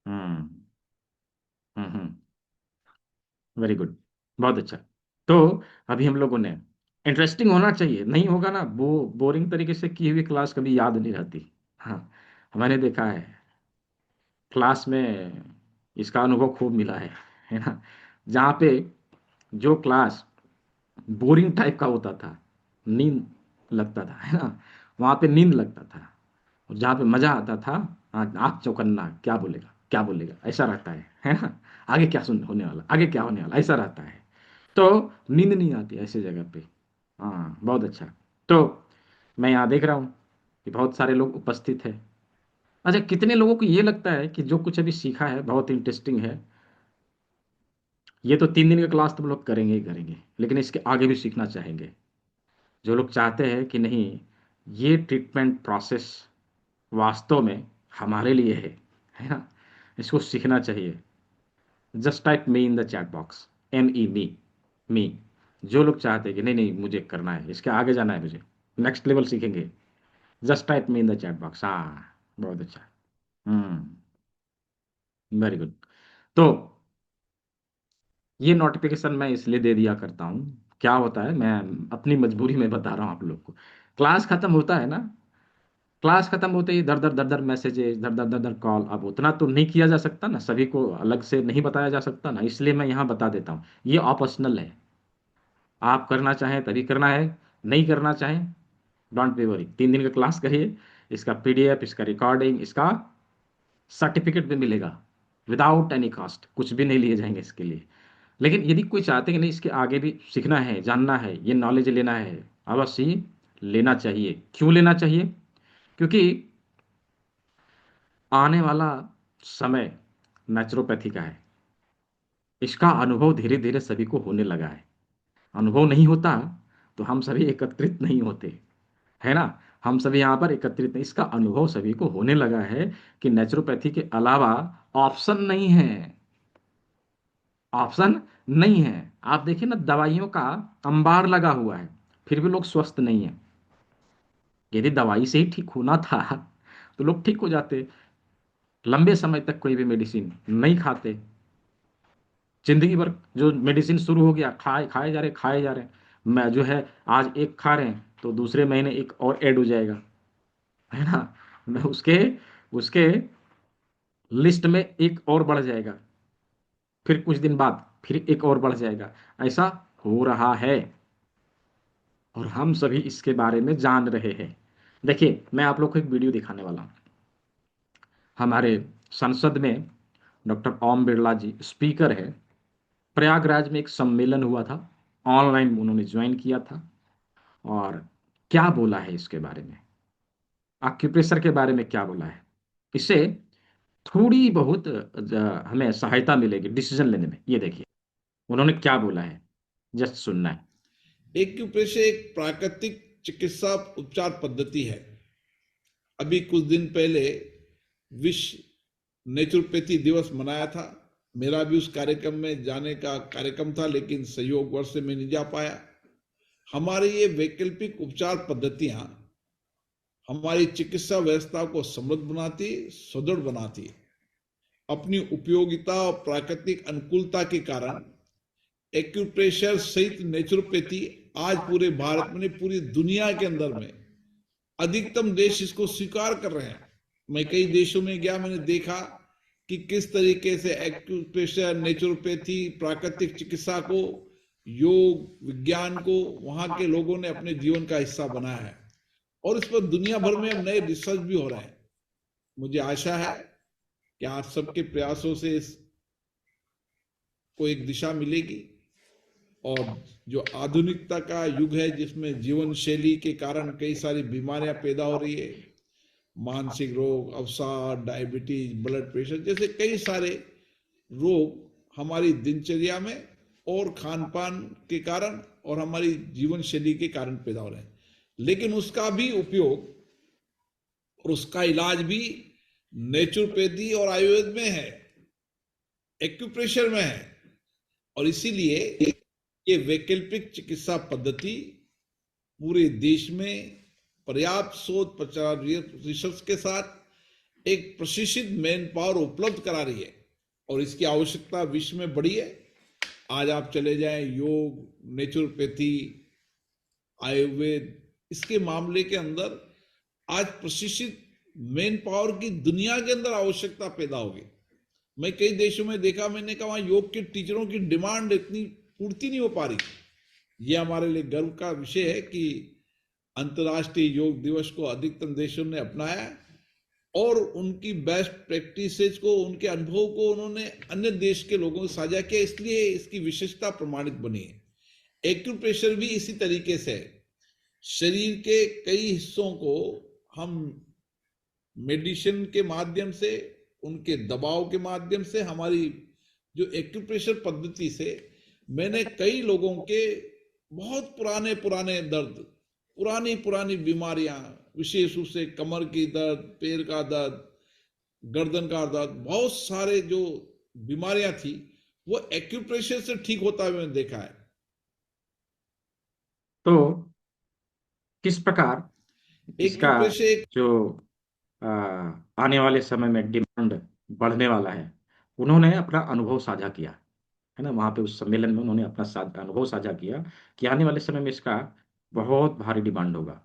हम्म वेरी गुड, बहुत अच्छा। तो अभी हम लोगों ने, इंटरेस्टिंग होना चाहिए, नहीं होगा ना बोरिंग तरीके से की हुई क्लास कभी याद नहीं रहती। हाँ, मैंने देखा है क्लास में, इसका अनुभव खूब मिला है ना। जहाँ पे जो क्लास बोरिंग टाइप का होता था, नींद लगता था, है ना, वहाँ पे नींद लगता था। और जहाँ पे मजा आता था, आँख चौकन्ना, क्या बोलेगा क्या बोलेगा, ऐसा रहता है ना। आगे क्या सुन होने वाला, आगे क्या होने वाला, ऐसा रहता है। तो नींद नहीं आती ऐसे जगह पे। हाँ, बहुत अच्छा। तो मैं यहाँ देख रहा हूँ कि बहुत सारे लोग उपस्थित है। अच्छा, कितने लोगों को ये लगता है कि जो कुछ अभी सीखा है बहुत इंटरेस्टिंग है? ये तो 3 दिन का क्लास तुम लोग करेंगे ही करेंगे, लेकिन इसके आगे भी सीखना चाहेंगे। जो लोग चाहते हैं कि नहीं, ये ट्रीटमेंट प्रोसेस वास्तव में हमारे लिए है ना, इसको सीखना चाहिए। Just type me in the chat box, me. जो लोग चाहते हैं कि नहीं नहीं मुझे करना है, इसके आगे जाना है, मुझे नेक्स्ट लेवल सीखेंगे, just type me in the chat box. हाँ, बहुत अच्छा। Very good. तो ये नोटिफिकेशन मैं इसलिए दे दिया करता हूँ, क्या होता है, मैं अपनी मजबूरी में बता रहा हूँ आप लोग को। क्लास खत्म होता है ना, क्लास खत्म होते ही दर दर दर दर मैसेजेस, दर दर दर दर कॉल, अब उतना तो नहीं किया जा सकता ना, सभी को अलग से नहीं बताया जा सकता ना, इसलिए मैं यहाँ बता देता हूँ। ये ऑप्शनल है, आप करना चाहें तभी करना है, नहीं करना चाहें डोंट बी वरी। 3 दिन का क्लास करिए, इसका पीडीएफ, इसका रिकॉर्डिंग, इसका सर्टिफिकेट भी मिलेगा विदाउट एनी कॉस्ट, कुछ भी नहीं लिए जाएंगे इसके लिए। लेकिन यदि कोई चाहते कि नहीं इसके आगे भी सीखना है, जानना है, ये नॉलेज लेना है, अवश्य ही लेना चाहिए। क्यों लेना चाहिए? क्योंकि आने वाला समय नेचुरोपैथी का है। इसका अनुभव धीरे धीरे सभी को होने लगा है। अनुभव नहीं होता तो हम सभी एकत्रित नहीं होते, है ना। हम सभी यहाँ पर एकत्रित नहीं, इसका अनुभव सभी को होने लगा है कि नेचुरोपैथी के अलावा ऑप्शन नहीं है। ऑप्शन नहीं है। आप देखिए ना, दवाइयों का अंबार लगा हुआ है, फिर भी लोग स्वस्थ नहीं है। यदि दवाई से ही ठीक होना था तो लोग ठीक हो जाते, लंबे समय तक कोई भी मेडिसिन नहीं खाते। जिंदगी भर जो मेडिसिन शुरू हो गया, खाए खाए जा रहे, खाए जा रहे हैं। मैं जो है, आज एक खा रहे हैं तो दूसरे महीने एक और ऐड हो जाएगा, है ना। मैं उसके उसके लिस्ट में एक और बढ़ जाएगा, फिर कुछ दिन बाद फिर एक और बढ़ जाएगा। ऐसा हो रहा है और हम सभी इसके बारे में जान रहे हैं। देखिए, मैं आप लोग को एक वीडियो दिखाने वाला हूँ। हमारे संसद में डॉक्टर ओम बिरला जी स्पीकर है। प्रयागराज में एक सम्मेलन हुआ था, ऑनलाइन उन्होंने ज्वाइन किया था। और क्या बोला है इसके बारे में, आक्यूप्रेशर के बारे में क्या बोला है, इससे थोड़ी बहुत हमें सहायता मिलेगी डिसीजन लेने में। ये देखिए उन्होंने क्या बोला है, जस्ट सुनना है। एक्यूप्रेशर एक प्राकृतिक चिकित्सा उपचार पद्धति है। अभी कुछ दिन पहले विश्व नेचुरोपैथी दिवस मनाया था। मेरा भी उस कार्यक्रम में जाने का कार्यक्रम था, लेकिन संयोगवश से मैं नहीं जा पाया। हमारी ये वैकल्पिक उपचार पद्धतियां हमारी चिकित्सा व्यवस्था को समृद्ध बनाती, सुदृढ़ बनाती। अपनी उपयोगिता और प्राकृतिक अनुकूलता के कारण एक्यूप्रेशर सहित नेचुरोपैथी आज पूरे भारत में, पूरी दुनिया के अंदर में अधिकतम देश इसको स्वीकार कर रहे हैं। मैं कई देशों में गया, मैंने देखा कि किस तरीके से एक्यूप्रेशर, नेचुरोपैथी, प्राकृतिक चिकित्सा को, योग विज्ञान को वहां के लोगों ने अपने जीवन का हिस्सा बनाया है। और इस पर दुनिया भर में नए रिसर्च भी हो रहे हैं। मुझे आशा है कि आप सबके प्रयासों से इस को एक दिशा मिलेगी। और जो आधुनिकता का युग है, जिसमें जीवन शैली के कारण कई सारी बीमारियां पैदा हो रही है, मानसिक रोग, अवसाद, डायबिटीज, ब्लड प्रेशर जैसे कई सारे रोग हमारी दिनचर्या में और खान पान के कारण और हमारी जीवन शैली के कारण पैदा हो रहे हैं। लेकिन उसका भी उपयोग और उसका इलाज भी नेचुरोपैथी और आयुर्वेद में है, एक्यूप्रेशर में है। और इसीलिए ये वैकल्पिक चिकित्सा पद्धति पूरे देश में पर्याप्त शोध प्रचार रिसर्च के साथ एक प्रशिक्षित मैन पावर उपलब्ध करा रही है, और इसकी आवश्यकता विश्व में बढ़ी है। आज आप चले जाएं, योग, नेचुरोपैथी, आयुर्वेद, इसके मामले के अंदर आज प्रशिक्षित मैन पावर की दुनिया के अंदर आवश्यकता पैदा होगी। मैं कई देशों में देखा, मैंने कहा वहां योग के टीचरों की डिमांड इतनी पूर्ति नहीं हो पा रही। यह हमारे लिए गर्व का विषय है कि अंतर्राष्ट्रीय योग दिवस को अधिकतम देशों ने अपनाया और उनकी बेस्ट प्रैक्टिसेस को, उनके अनुभव को उन्होंने अन्य देश के लोगों से साझा किया, इसलिए इसकी विशेषता प्रमाणित बनी है। एक्यूप्रेशर भी इसी तरीके से है। शरीर के कई हिस्सों को हम मेडिसिन के माध्यम से, उनके दबाव के माध्यम से, हमारी जो एक्यूप्रेशर पद्धति से मैंने कई लोगों के बहुत पुराने पुराने दर्द, पुरानी पुरानी बीमारियां, विशेष रूप से कमर की दर्द, पैर का दर्द, गर्दन का दर्द, बहुत सारे जो बीमारियां थी वो एक्यूप्रेशर से ठीक होता हुआ मैंने देखा है। तो किस प्रकार इसका एक्यूप्रेशर जो आने वाले समय में डिमांड बढ़ने वाला है, उन्होंने अपना अनुभव साझा किया है ना। वहां पे उस सम्मेलन में उन्होंने अपना अनुभव साझा किया कि आने वाले समय में इसका बहुत भारी डिमांड होगा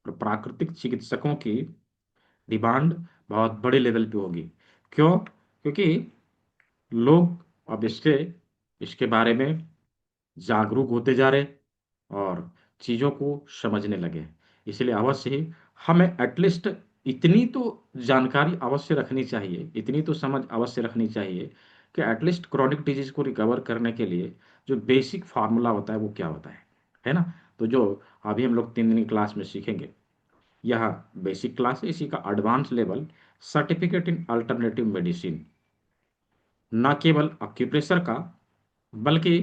और प्राकृतिक चिकित्सकों की डिमांड बहुत बड़े लेवल पे होगी। क्यों? क्योंकि लोग अब इसके बारे में जागरूक होते जा रहे और चीज़ों को समझने लगे। इसलिए अवश्य ही हमें एटलीस्ट इतनी तो जानकारी अवश्य रखनी चाहिए, इतनी तो समझ अवश्य रखनी चाहिए कि एटलीस्ट क्रॉनिक डिजीज को रिकवर करने के लिए जो बेसिक फार्मूला होता है वो क्या होता है ना। तो जो अभी हम लोग 3 दिन की क्लास में सीखेंगे, यह बेसिक क्लास है। इसी का advance level certificate in alternative medicine, न केवल अक्यूप्रेशर का बल्कि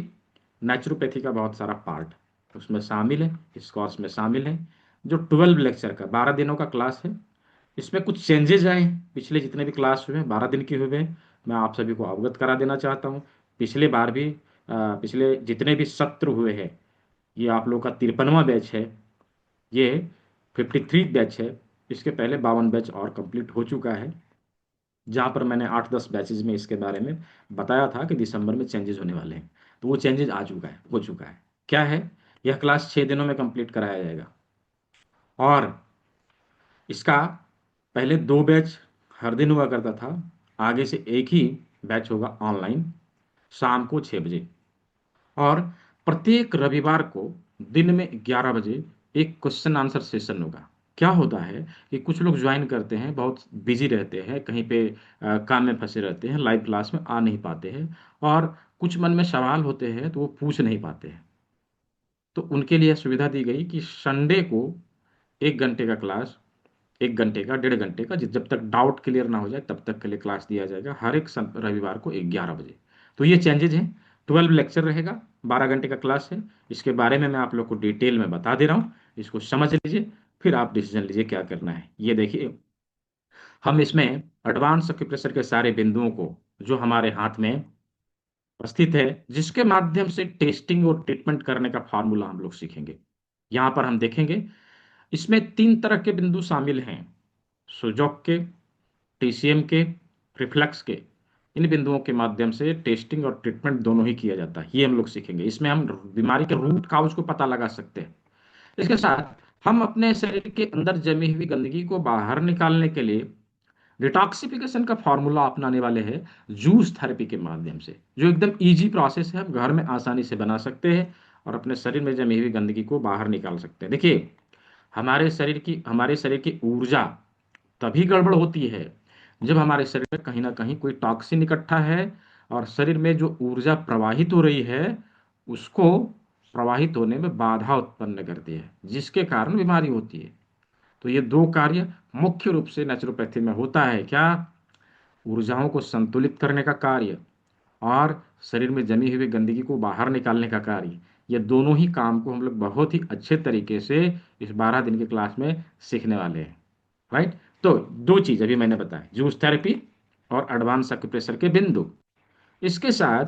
नेचुरोपैथी का बहुत सारा पार्ट उसमें शामिल है, इस कोर्स में शामिल है। जो 12 लेक्चर का 12 दिनों का क्लास है, इसमें कुछ चेंजेज आए हैं। पिछले जितने भी क्लास हुए हैं 12 दिन के हुए हैं, मैं आप सभी को अवगत करा देना चाहता हूँ। पिछले बार भी पिछले जितने भी सत्र हुए हैं, ये आप लोग का 53वां बैच है, ये 53 बैच है। इसके पहले 52 बैच और कंप्लीट हो चुका है, जहाँ पर मैंने 8-10 बैचेज में इसके बारे में बताया था कि दिसंबर में चेंजेस होने वाले हैं। तो वो चेंजेस हो चुका है। क्या है? यह क्लास 6 दिनों में कंप्लीट कराया जाएगा और इसका पहले 2 बैच हर दिन हुआ करता था, आगे से एक ही बैच होगा ऑनलाइन शाम को 6 बजे, और प्रत्येक रविवार को दिन में 11 बजे एक क्वेश्चन आंसर सेशन होगा। क्या होता है कि कुछ लोग ज्वाइन करते हैं, बहुत बिजी रहते हैं, कहीं पे काम में फंसे रहते हैं, लाइव क्लास में आ नहीं पाते हैं, और कुछ मन में सवाल होते हैं तो वो पूछ नहीं पाते हैं। तो उनके लिए सुविधा दी गई कि संडे को 1 घंटे का क्लास, 1 घंटे का, 1.5 घंटे का, जब तक डाउट क्लियर ना हो जाए तब तक के लिए क्लास दिया जाएगा, हर एक रविवार को 11 बजे। तो ये चेंजेज हैं। 12 लेक्चर रहेगा, 12 घंटे का क्लास है। इसके बारे में मैं आप लोग को डिटेल में बता दे रहा हूँ, इसको समझ लीजिए, फिर आप डिसीजन लीजिए क्या करना है। ये देखिए, हम इसमें एडवांस एक्यूप्रेशर के सारे बिंदुओं को जो हमारे हाथ में स्थित है, जिसके माध्यम से टेस्टिंग और ट्रीटमेंट करने का फार्मूला हम लोग सीखेंगे। यहाँ पर हम देखेंगे इसमें 3 तरह के बिंदु शामिल हैं, सुजॉक के, टीसीएम के, रिफ्लेक्स के। इन बिंदुओं के माध्यम से टेस्टिंग और ट्रीटमेंट दोनों ही किया जाता है, ये हम लोग सीखेंगे। इसमें हम बीमारी के रूट काउज को पता लगा सकते हैं। इसके साथ हम अपने शरीर के अंदर जमी हुई गंदगी को बाहर निकालने के लिए डिटॉक्सिफिकेशन का फॉर्मूला अपनाने वाले हैं, जूस थेरेपी के माध्यम से, जो एकदम इजी प्रोसेस है, हम घर में आसानी से बना सकते हैं और अपने शरीर में जमी हुई गंदगी को बाहर निकाल सकते हैं। देखिए, हमारे शरीर की ऊर्जा तभी गड़बड़ होती है जब हमारे शरीर में कहीं ना कहीं कोई टॉक्सिन इकट्ठा है और शरीर में जो ऊर्जा प्रवाहित हो रही है उसको प्रवाहित होने में बाधा उत्पन्न करती है, जिसके कारण बीमारी होती है। तो ये दो कार्य मुख्य रूप से नेचुरोपैथी में होता है। क्या? ऊर्जाओं को संतुलित करने का कार्य और शरीर में जमी हुई गंदगी को बाहर निकालने का कार्य। ये दोनों ही काम को हम लोग बहुत ही अच्छे तरीके से इस 12 दिन की क्लास में सीखने वाले हैं। राइट? तो दो चीज अभी मैंने बताया, जूस थेरेपी और एडवांस एक्यूप्रेशर के बिंदु। इसके साथ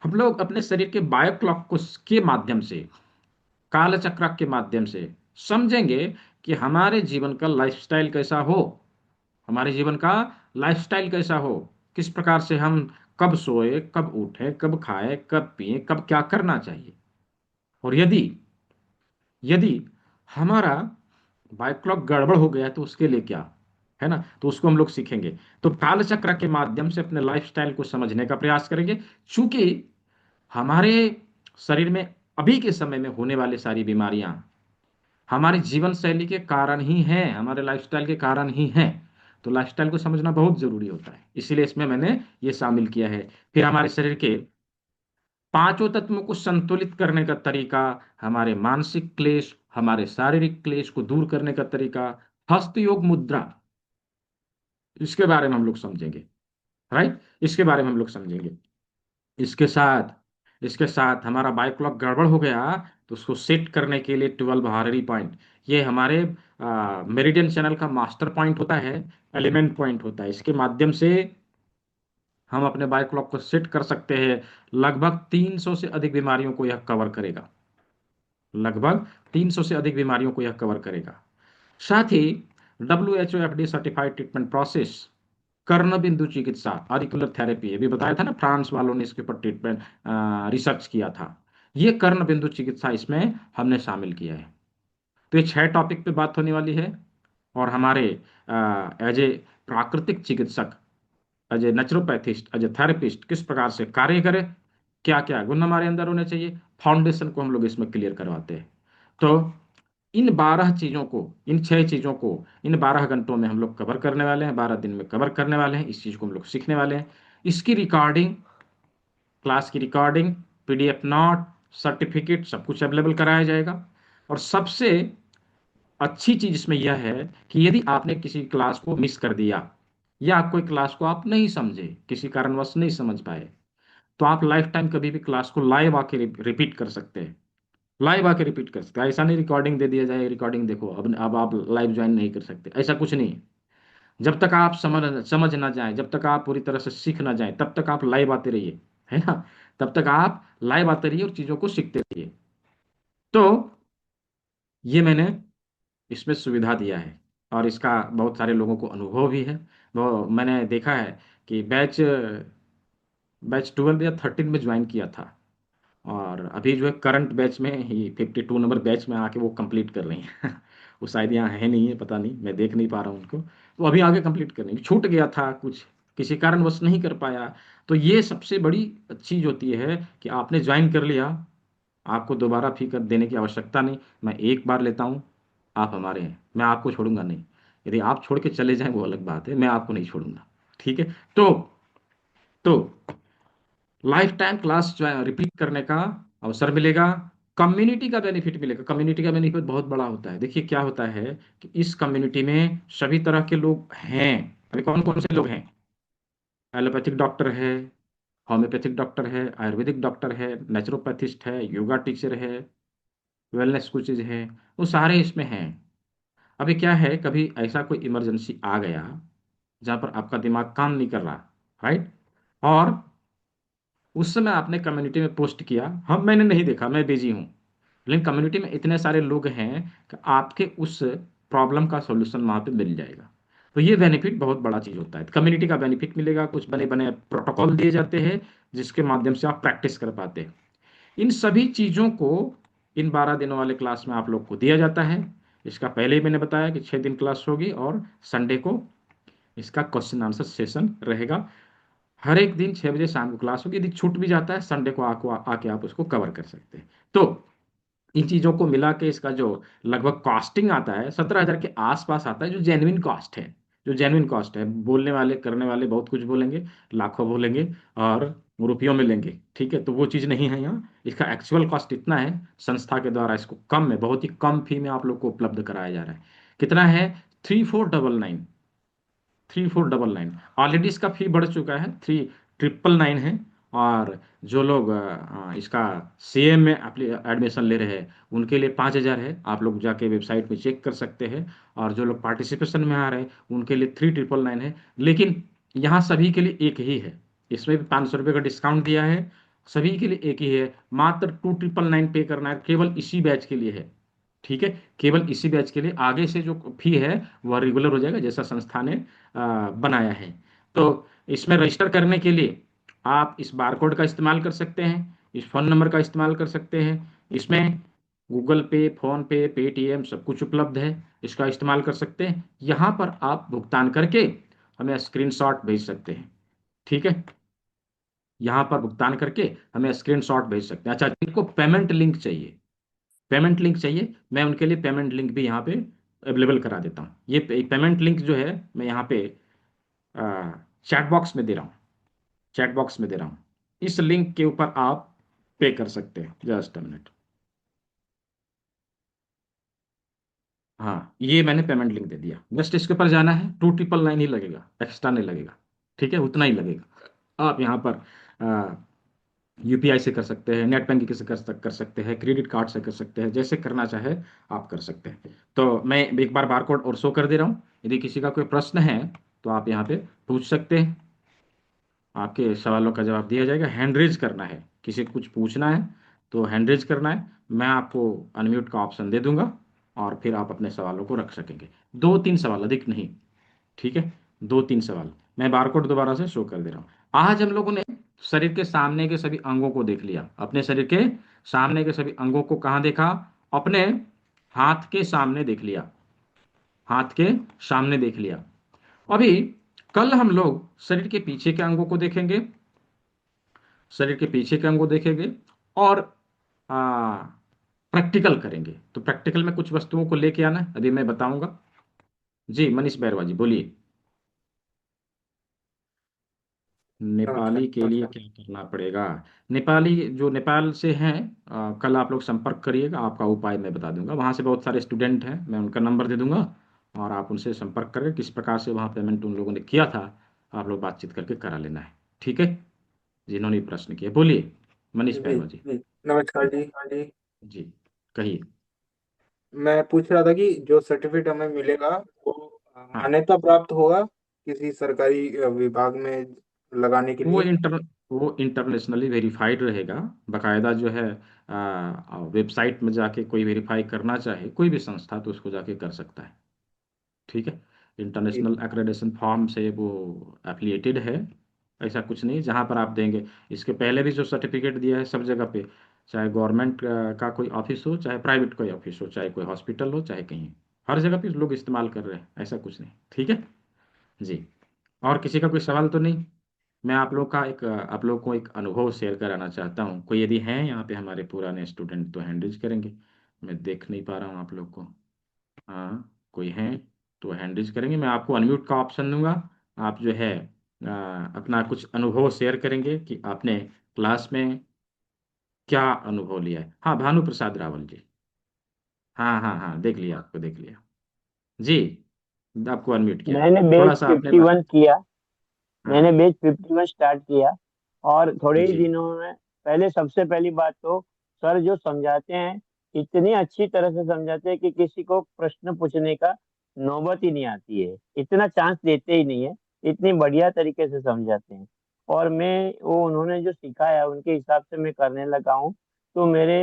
हम लोग अपने शरीर के बायो क्लॉक को के माध्यम से, काल चक्र के माध्यम से समझेंगे कि हमारे जीवन का लाइफस्टाइल कैसा हो, हमारे जीवन का लाइफस्टाइल कैसा हो, किस प्रकार से हम कब सोए, कब उठे, कब खाए, कब पिए, कब क्या करना चाहिए। और यदि यदि हमारा बायोक्लॉक गड़बड़ हो गया है तो उसके लिए क्या है ना, तो उसको हम लोग सीखेंगे। तो काल चक्र के माध्यम से अपने लाइफस्टाइल को समझने का प्रयास करेंगे। चूंकि हमारे शरीर में अभी के समय में होने वाली सारी बीमारियां हमारी जीवन शैली के कारण ही हैं, हमारे लाइफस्टाइल के कारण ही हैं। तो लाइफस्टाइल को समझना बहुत जरूरी होता है, इसीलिए इसमें मैंने ये शामिल किया है। फिर हमारे शरीर के पांचों तत्वों को संतुलित करने का तरीका, हमारे मानसिक क्लेश, हमारे शारीरिक क्लेश को दूर करने का तरीका, हस्त योग मुद्रा, इसके बारे में हम लोग समझेंगे। राइट? इसके बारे में हम लोग समझेंगे। इसके साथ इसके साथ हमारा बायो क्लॉक गड़बड़ हो गया तो उसको सेट करने के लिए 12 हार्डरी पॉइंट, ये हमारे मेरिडियन चैनल का मास्टर पॉइंट होता है, एलिमेंट पॉइंट होता है। इसके माध्यम से हम अपने बायो क्लॉक को सेट कर सकते हैं। लगभग 300 से अधिक बीमारियों को यह कवर करेगा, लगभग 300 से अधिक बीमारियों को यह कवर करेगा। साथ ही WHO FDA certified treatment process, कर्ण बिंदु चिकित्सा, ऑरिकुलर थेरेपी, अभी बताया था ना, फ्रांस वालों ने इसके ऊपर ट्रीटमेंट रिसर्च किया था। ये कर्ण बिंदु चिकित्सा इसमें हमने शामिल किया है। तो ये 6 टॉपिक पे बात होने वाली है। और हमारे एज ए प्राकृतिक चिकित्सक, as a naturopathist, as a therapist किस प्रकार से कार्य करे, क्या क्या गुण हमारे अंदर होने चाहिए, फाउंडेशन को हम लोग इसमें क्लियर करवाते हैं। तो इन 12 चीजों को, इन 6 चीजों को इन 12 घंटों में हम लोग कवर करने वाले हैं, 12 दिन में कवर करने वाले हैं। इस चीज को हम लोग सीखने वाले हैं। इसकी रिकॉर्डिंग, क्लास की रिकॉर्डिंग, PDF नोट, सर्टिफिकेट, सब कुछ अवेलेबल कराया जाएगा। और सबसे अच्छी चीज इसमें यह है कि यदि आपने किसी क्लास को मिस कर दिया या कोई क्लास को आप नहीं समझे, किसी कारणवश नहीं समझ पाए, तो आप लाइफ टाइम कभी भी क्लास को लाइव आके रिपीट कर सकते हैं, लाइव आके रिपीट कर सकते हैं। ऐसा नहीं रिकॉर्डिंग दे दिया जाए, रिकॉर्डिंग देखो, अब आप लाइव ज्वाइन नहीं कर सकते, ऐसा कुछ नहीं है। जब तक आप समझ ना जाए, जब तक आप पूरी तरह से सीख ना जाए, तब तक आप लाइव आते रहिए, है ना, तब तक आप लाइव आते रहिए और चीजों को सीखते रहिए। तो ये मैंने इसमें सुविधा दिया है और इसका बहुत सारे लोगों को अनुभव भी है। वो मैंने देखा है कि बैच बैच 12 या 13 में ज्वाइन किया था, और अभी जो है करंट बैच में ही 52 नंबर बैच में आके वो कंप्लीट कर रही हैं वो शायद यहाँ है नहीं है, पता नहीं, मैं देख नहीं पा रहा हूँ उनको। तो अभी आगे कंप्लीट कर रही हैं। छूट गया था कुछ, किसी कारणवश नहीं कर पाया। तो ये सबसे बड़ी चीज़ होती है कि आपने ज्वाइन कर लिया, आपको दोबारा फी कर देने की आवश्यकता नहीं। मैं एक बार लेता हूँ, आप हमारे हैं, मैं आपको छोड़ूंगा नहीं। यदि आप छोड़ के चले जाएं वो अलग बात है, मैं आपको नहीं छोड़ूंगा। ठीक है? तो लाइफ टाइम क्लास जो है रिपीट करने का अवसर मिलेगा। कम्युनिटी का बेनिफिट मिलेगा। कम्युनिटी का बेनिफिट बहुत बड़ा होता है। देखिए क्या होता है कि इस कम्युनिटी में सभी तरह के लोग हैं। अभी कौन कौन से लोग हैं? एलोपैथिक डॉक्टर है, होम्योपैथिक डॉक्टर है, आयुर्वेदिक डॉक्टर है, नेचुरोपैथिस्ट है, योगा टीचर है, वेलनेस कोचेज है, वो सारे इसमें हैं। अभी क्या है, कभी ऐसा कोई इमरजेंसी आ गया जहाँ पर आपका दिमाग काम नहीं कर रहा, राइट, और उस समय आपने कम्युनिटी में पोस्ट किया, हम मैंने नहीं देखा, मैं बिजी हूँ, लेकिन कम्युनिटी में इतने सारे लोग हैं कि आपके उस प्रॉब्लम का सॉल्यूशन वहाँ पे मिल जाएगा। तो ये बेनिफिट बहुत बड़ा चीज़ होता है। कम्युनिटी का बेनिफिट मिलेगा, कुछ बने बने प्रोटोकॉल दिए जाते हैं जिसके माध्यम से आप प्रैक्टिस कर पाते हैं। इन सभी चीज़ों को इन 12 दिनों वाले क्लास में आप लोग को दिया जाता है। इसका पहले ही मैंने बताया कि 6 दिन क्लास होगी और संडे को इसका क्वेश्चन आंसर सेशन रहेगा। हर एक दिन 6 बजे शाम को क्लास होगी। यदि छूट भी जाता है संडे को आके आप उसको कवर कर सकते हैं। तो इन चीज़ों को मिला के इसका जो लगभग कॉस्टिंग आता है 17,000 के आसपास आता है, जो जेन्युइन कॉस्ट है। जो जेन्युइन कॉस्ट है। बोलने वाले करने वाले बहुत कुछ बोलेंगे, लाखों बोलेंगे और रुपयों में लेंगे, ठीक है, तो वो चीज़ नहीं है यहाँ। इसका एक्चुअल कॉस्ट इतना है, संस्था के द्वारा इसको कम में, बहुत ही कम फी में आप लोग को उपलब्ध कराया जा रहा है। कितना है? 3499, 3499। ऑलरेडी इसका फी बढ़ चुका है, 3999 है। और जो लोग इसका सीएम में एडमिशन ले रहे हैं उनके लिए 5000 है, आप लोग जाके वेबसाइट में चेक कर सकते हैं। और जो लोग पार्टिसिपेशन में आ रहे हैं उनके लिए 3999 है। लेकिन यहाँ सभी के लिए एक ही है, इसमें भी 500 रुपये का डिस्काउंट दिया है, सभी के लिए एक ही है, मात्र 2999 पे करना है, केवल इसी बैच के लिए है, ठीक है, केवल इसी बैच के लिए। आगे से जो फी है वह रेगुलर हो जाएगा जैसा संस्था ने बनाया है। तो इसमें रजिस्टर करने के लिए आप इस बारकोड का इस्तेमाल कर सकते हैं, इस फोन नंबर का इस्तेमाल कर सकते हैं। इसमें गूगल पे, फोन पे, पेटीएम सब कुछ उपलब्ध है, इसका इस्तेमाल कर सकते हैं। यहाँ पर आप भुगतान करके हमें स्क्रीनशॉट भेज सकते हैं, ठीक है, यहाँ पर भुगतान करके हमें स्क्रीनशॉट भेज सकते हैं। अच्छा, जिनको पेमेंट लिंक चाहिए, पेमेंट लिंक चाहिए, मैं उनके लिए पेमेंट लिंक भी यहाँ पे अवेलेबल करा देता हूँ। ये पेमेंट लिंक जो है मैं यहाँ पे चैट बॉक्स में दे रहा हूँ, चैट बॉक्स में दे रहा हूँ। इस लिंक के ऊपर आप पे कर सकते हैं। जस्ट अ मिनट, हाँ, ये मैंने पेमेंट लिंक दे दिया। जस्ट इसके ऊपर जाना है, 2999 ही लगेगा, एक्स्ट्रा नहीं लगेगा, ठीक है, उतना ही लगेगा। आप यहाँ पर यूपीआई से कर सकते हैं, नेट बैंकिंग से कर सकते हैं, क्रेडिट कार्ड से कर सकते हैं, जैसे करना चाहे आप कर सकते हैं। तो मैं एक बार बारकोड और शो कर दे रहा हूँ, यदि किसी का कोई प्रश्न है तो आप यहाँ पे पूछ सकते हैं, आपके सवालों का जवाब दिया जाएगा। हैंड रेज करना है, किसी को कुछ पूछना है तो हैंड रेज करना है, मैं आपको अनम्यूट का ऑप्शन दे दूंगा और फिर आप अपने सवालों को रख सकेंगे। 2-3 सवाल, अधिक नहीं, ठीक है, 2-3 सवाल। मैं बारकोड दोबारा से शो कर दे रहा हूँ। आज हम लोगों ने शरीर के सामने के सभी अंगों को देख लिया, अपने शरीर के सामने के सभी अंगों को कहाँ देखा? अपने हाथ के सामने देख लिया, हाथ के सामने देख लिया। अभी कल हम लोग शरीर के पीछे के अंगों को देखेंगे, शरीर के पीछे के अंगों देखेंगे और प्रैक्टिकल करेंगे। तो प्रैक्टिकल में कुछ वस्तुओं को लेके आना है, अभी मैं बताऊंगा। जी मनीष बैरवा जी बोलिए। नमस्कार नेपाली के लिए नमस्कार। क्या करना पड़ेगा? नेपाली जो नेपाल से हैं, कल आप लोग संपर्क करिएगा, आपका उपाय मैं बता दूंगा। वहाँ से बहुत सारे स्टूडेंट हैं, मैं उनका नंबर दे दूंगा और आप उनसे संपर्क करके किस प्रकार से वहाँ पेमेंट उन लोगों ने किया था आप लोग बातचीत करके करा लेना है, ठीक है। जिन्होंने प्रश्न किया, बोलिए मनीष जी बैरवा जी। जी नमस्कार जी। हाँ जी, जी कहिए। मैं पूछ रहा था कि जो सर्टिफिकेट हमें मिलेगा वो हाँ, मान्यता प्राप्त होगा किसी सरकारी विभाग में लगाने के वो लिए? इंटर वो इंटरनेशनली वेरीफाइड रहेगा, बकायदा जो है वेबसाइट में जाके कोई वेरीफाई करना चाहे कोई भी संस्था तो उसको जाके कर सकता है, ठीक है। जी इंटरनेशनल एक्रेडिटेशन फॉर्म से वो एफिलिएटेड है, ऐसा कुछ नहीं जहाँ पर आप देंगे। इसके पहले भी जो सर्टिफिकेट दिया है सब जगह पे, चाहे गवर्नमेंट का कोई ऑफिस हो, चाहे प्राइवेट कोई ऑफिस हो, चाहे कोई हॉस्पिटल हो, चाहे कहीं, हर जगह पे लोग इस्तेमाल कर रहे हैं, ऐसा कुछ नहीं, ठीक है जी। और किसी का कोई सवाल तो नहीं? मैं आप लोग को एक अनुभव शेयर कराना चाहता हूँ। कोई यदि हैं यहाँ पे हमारे पुराने स्टूडेंट तो हैंड रेज करेंगे, मैं देख नहीं पा रहा हूँ आप लोग को। हाँ, कोई हैं तो हैंड रेज करेंगे, मैं आपको अनम्यूट का ऑप्शन दूंगा। आप जो है अपना कुछ अनुभव शेयर करेंगे कि आपने क्लास में क्या अनुभव लिया है। हाँ, भानु प्रसाद रावल जी, हाँ हाँ हाँ, देख लिया, आपको देख लिया जी, आपको अनम्यूट किया। मैंने बेच थोड़ा सा आपने 51 किया। मैंने हाँ बेच 51 स्टार्ट किया और थोड़े ही जी दिनों में पहले सबसे पहली बात तो सर जो समझाते हैं इतनी अच्छी तरह से समझाते हैं कि किसी को प्रश्न पूछने का नौबत ही नहीं आती है, इतना चांस देते ही नहीं है, इतनी बढ़िया तरीके से समझाते हैं। और मैं वो उन्होंने जो सिखाया उनके हिसाब से मैं करने लगा हूँ। तो मेरे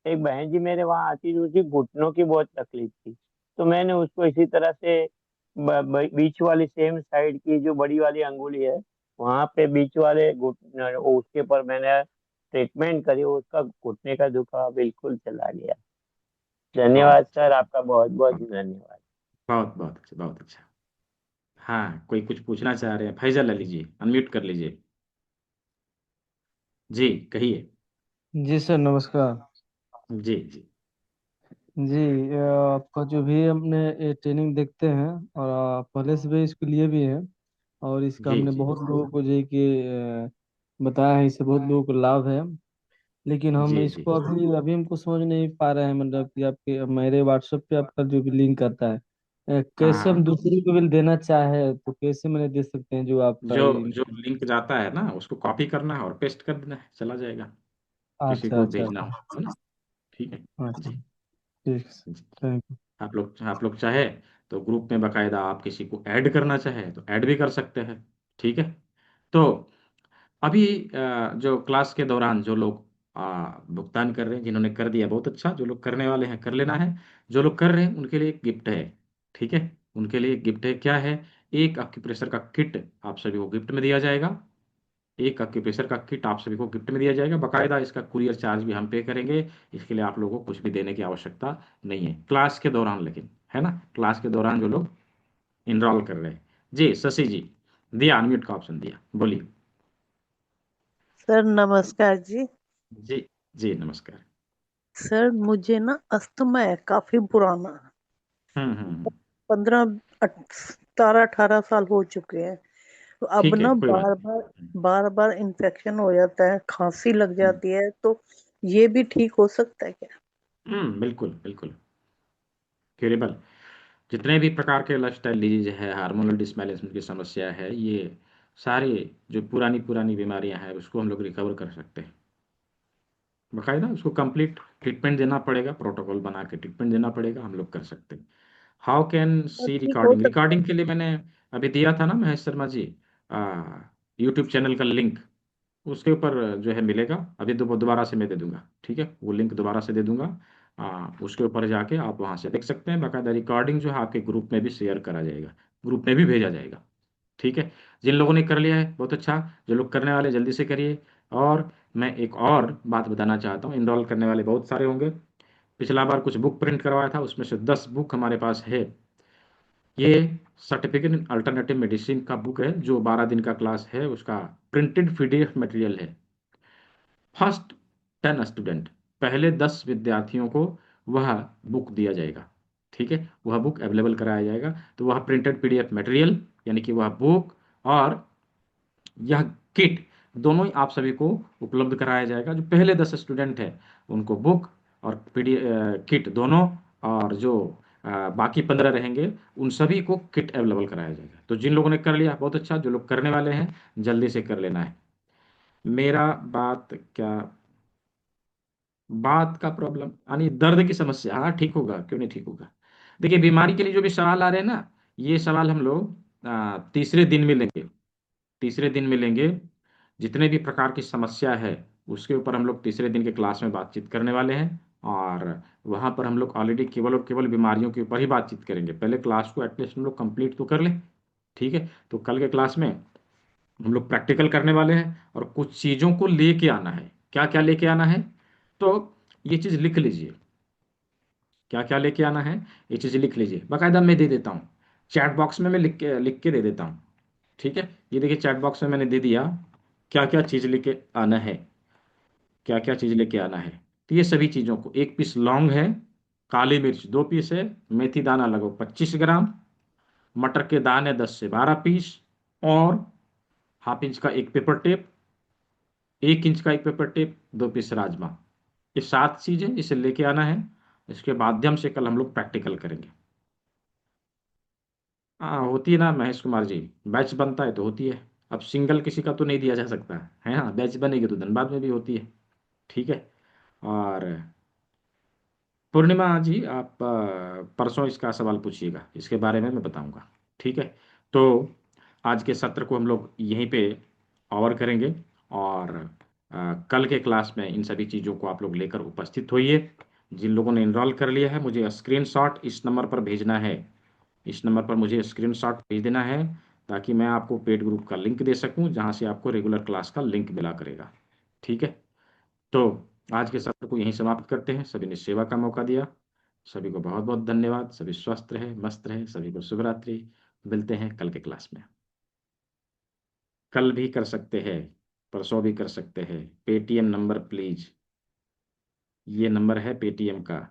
एक बहन जी मेरे वहाँ आती थी, उसकी घुटनों की बहुत तकलीफ थी, तो मैंने उसको इसी तरह से बीच वाली सेम साइड की जो बड़ी वाली अंगुली है वहां पे बीच वाले घुटने उसके पर मैंने ट्रीटमेंट करी, उसका घुटने का दुखाव बिल्कुल चला गया। बहुत धन्यवाद अच्छा, सर, आपका बहुत बहुत बहुत धन्यवाद। बहुत बहुत अच्छा, बहुत अच्छा। हाँ, कोई कुछ पूछना चाह रहे हैं? फैजल अली जी, अनम्यूट कर लीजिए, जी कहिए। जी सर नमस्कार। जी जी। जी, आपका जो भी हमने ट्रेनिंग देखते हैं और पहले से भी इसको लिए भी हैं, और इसका जी हमने जी बहुत लोगों को जो है कि बताया है, इससे बहुत लोगों को लाभ है। लेकिन हम जी जी इसको अभी अभी हमको समझ नहीं पा रहे हैं, मतलब कि आपके मेरे व्हाट्सएप पे आपका जो भी लिंक आता है, हाँ कैसे हम हाँ। दूसरे को भी देना चाहे तो कैसे मैंने दे सकते हैं जो आपका जो ये। जो लिंक जाता है ना, उसको कॉपी करना है और पेस्ट कर देना है, चला जाएगा। किसी अच्छा को अच्छा भेजना अच्छा। हो, है ना? ठीक है। अच्छा, जी ठीक। जी। Thank you. आप लोग चाहे तो ग्रुप में बकायदा आप किसी को ऐड करना चाहे तो ऐड भी कर सकते हैं। ठीक है। तो अभी जो क्लास के दौरान जो लोग भुगतान कर रहे हैं, जिन्होंने कर दिया बहुत अच्छा, जो लोग करने वाले हैं कर लेना है। जो लोग कर रहे हैं उनके लिए एक गिफ्ट है। ठीक है। उनके लिए एक गिफ्ट है, क्या है? एक एक्यूप्रेशर का किट आप सभी को गिफ्ट में दिया जाएगा। एक एक्यूप्रेशर का किट आप सभी को गिफ्ट में दिया जाएगा, बकायदा इसका कुरियर चार्ज भी हम पे करेंगे। इसके लिए आप लोगों को कुछ भी देने की आवश्यकता नहीं है क्लास के दौरान, लेकिन है ना, क्लास के दौरान जो लोग इनरोल कर रहे हैं। जी शशि जी, दिया अनम्यूट का ऑप्शन दिया, बोलिए। सर नमस्कार जी। जी जी नमस्कार। सर मुझे ना अस्थमा है काफी पुराना। हम्म। 17-18 साल हो चुके हैं। तो अब ठीक है, ना कोई बात बार बार इन्फेक्शन हो जाता है, खांसी लग नहीं। जाती है, तो ये भी ठीक हो सकता है क्या? बिल्कुल बिल्कुल क्यूरेबल। जितने भी प्रकार के लाइफस्टाइल डिजीज है, हार्मोनल डिसबैलेंसमेंट की समस्या है, ये सारी जो पुरानी पुरानी बीमारियां हैं उसको हम लोग रिकवर कर सकते हैं। बाकायदा उसको कंप्लीट ट्रीटमेंट देना पड़ेगा, प्रोटोकॉल बना के ट्रीटमेंट देना पड़ेगा, हम लोग कर सकते हैं। हाउ कैन और सी ठीक हो रिकॉर्डिंग? सकता है? रिकॉर्डिंग के लिए मैंने अभी दिया था ना महेश शर्मा जी, यूट्यूब चैनल का लिंक, उसके ऊपर जो है मिलेगा। अभी दोबारा से मैं दे दूंगा, ठीक है, वो लिंक दोबारा से दे दूंगा। उसके ऊपर जाके आप वहां से देख सकते हैं। बाकायदा रिकॉर्डिंग जो है आपके ग्रुप में भी शेयर करा जाएगा, ग्रुप में भी भेजा जाएगा। ठीक है। जिन लोगों ने कर लिया है बहुत अच्छा, जो लोग करने वाले जल्दी से करिए। और मैं एक और बात बताना चाहता हूँ, इनरोल करने वाले बहुत सारे होंगे। पिछला बार कुछ बुक प्रिंट करवाया था, उसमें से 10 बुक हमारे पास है। ये सर्टिफिकेट इन अल्टरनेटिव मेडिसिन का बुक है, जो 12 दिन का क्लास है, उसका प्रिंटेड पीडीएफ मटेरियल है। फर्स्ट 10 स्टूडेंट, पहले 10 विद्यार्थियों को वह बुक दिया जाएगा। ठीक है, वह बुक अवेलेबल कराया जाएगा। तो वह प्रिंटेड पीडीएफ मटेरियल, यानी कि वह बुक और यह किट, दोनों ही आप सभी को उपलब्ध कराया जाएगा। जो पहले 10 स्टूडेंट हैं उनको बुक और पीडी किट दोनों, और जो बाकी 15 रहेंगे उन सभी को किट अवेलेबल कराया जाएगा। तो जिन लोगों ने कर लिया बहुत अच्छा, जो लोग करने वाले हैं जल्दी से कर लेना है। मेरा बात क्या, बात का प्रॉब्लम यानी दर्द की समस्या, हाँ ठीक होगा, क्यों नहीं ठीक होगा। देखिए बीमारी के लिए जो भी सवाल आ रहे हैं ना, ये सवाल हम लोग तीसरे दिन में लेंगे। तीसरे दिन में लेंगे। जितने भी प्रकार की समस्या है उसके ऊपर हम लोग तीसरे दिन के क्लास में बातचीत करने वाले हैं। और वहाँ पर हम लोग ऑलरेडी केवल और केवल बीमारियों के ऊपर ही बातचीत करेंगे। पहले क्लास को एटलीस्ट हम लोग कंप्लीट तो कर लें। ठीक है। तो कल के क्लास में हम लोग प्रैक्टिकल करने वाले हैं और कुछ चीज़ों को लेके आना है। क्या क्या लेके आना है? तो ये चीज़ लिख लीजिए, क्या क्या लेके आना है, ये चीज़ लिख लीजिए। बाकायदा मैं दे देता हूँ चैट बॉक्स में, मैं लिख के दे देता हूँ। ठीक है। ये देखिए चैट बॉक्स में मैंने दे दिया क्या क्या चीज़ लेके आना है, क्या क्या चीज़ लेके आना है। तो ये सभी चीज़ों को, एक पीस लौंग है, काली मिर्च 2 पीस है, मेथी दाना लगभग 25 ग्राम, मटर के दाने 10 से 12 पीस, और हाफ इंच का एक पेपर टेप, 1 इंच का एक पेपर टेप, 2 पीस राजमा। ये 7 चीज़ें इसे लेके आना है। इसके माध्यम से कल हम लोग प्रैक्टिकल करेंगे। हाँ होती है ना महेश कुमार जी, बैच बनता है तो होती है। अब सिंगल किसी का तो नहीं दिया जा सकता है, हाँ बैच बनेगी तो धनबाद में भी होती है। ठीक है। और पूर्णिमा जी आप परसों इसका सवाल पूछिएगा, इसके बारे में मैं बताऊंगा। ठीक है। तो आज के सत्र को हम लोग यहीं पे ओवर करेंगे। और कल के क्लास में इन सभी चीज़ों को आप लोग लेकर उपस्थित होइए। जिन लोगों ने इनरोल कर लिया है मुझे स्क्रीनशॉट इस नंबर पर भेजना है। इस नंबर पर मुझे स्क्रीनशॉट भेज देना है, ताकि मैं आपको पेड ग्रुप का लिंक दे सकूं, जहां से आपको रेगुलर क्लास का लिंक मिला करेगा। ठीक है। तो आज के सत्र को यहीं समाप्त करते हैं। सभी ने सेवा का मौका दिया, सभी को बहुत बहुत धन्यवाद। सभी स्वस्थ रहे, मस्त रहे, सभी को शुभ रात्रि। मिलते हैं कल के क्लास में। कल भी कर सकते हैं, परसों भी कर सकते हैं। पेटीएम नंबर प्लीज, ये नंबर है पेटीएम का।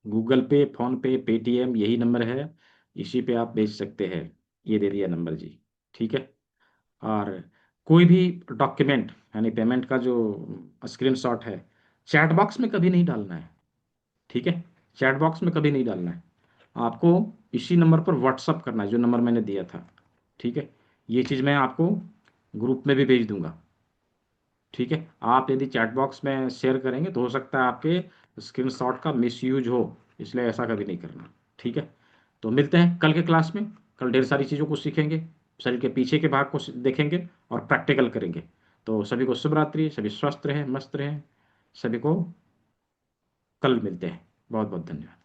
गूगल पे, फोन पे, पेटीएम, यही नंबर है, इसी पे आप भेज सकते हैं। ये दे दिया नंबर जी, ठीक है। और कोई भी डॉक्यूमेंट यानी पेमेंट का जो स्क्रीनशॉट है, चैट बॉक्स में कभी नहीं डालना है, ठीक है। चैट बॉक्स में कभी नहीं डालना है, आपको इसी नंबर पर व्हाट्सअप करना है, जो नंबर मैंने दिया था, ठीक है। ये चीज़ मैं आपको ग्रुप में भी भेज दूंगा, ठीक है। आप यदि चैट बॉक्स में शेयर करेंगे तो हो सकता है आपके स्क्रीनशॉट का मिसयूज हो, इसलिए ऐसा कभी नहीं करना, ठीक है। तो मिलते हैं कल के क्लास में। कल ढेर सारी चीज़ों को सीखेंगे, शरीर के पीछे के भाग को देखेंगे और प्रैक्टिकल करेंगे। तो सभी को शुभ रात्रि, सभी स्वस्थ रहें, मस्त रहें, सभी को कल मिलते हैं। बहुत बहुत धन्यवाद।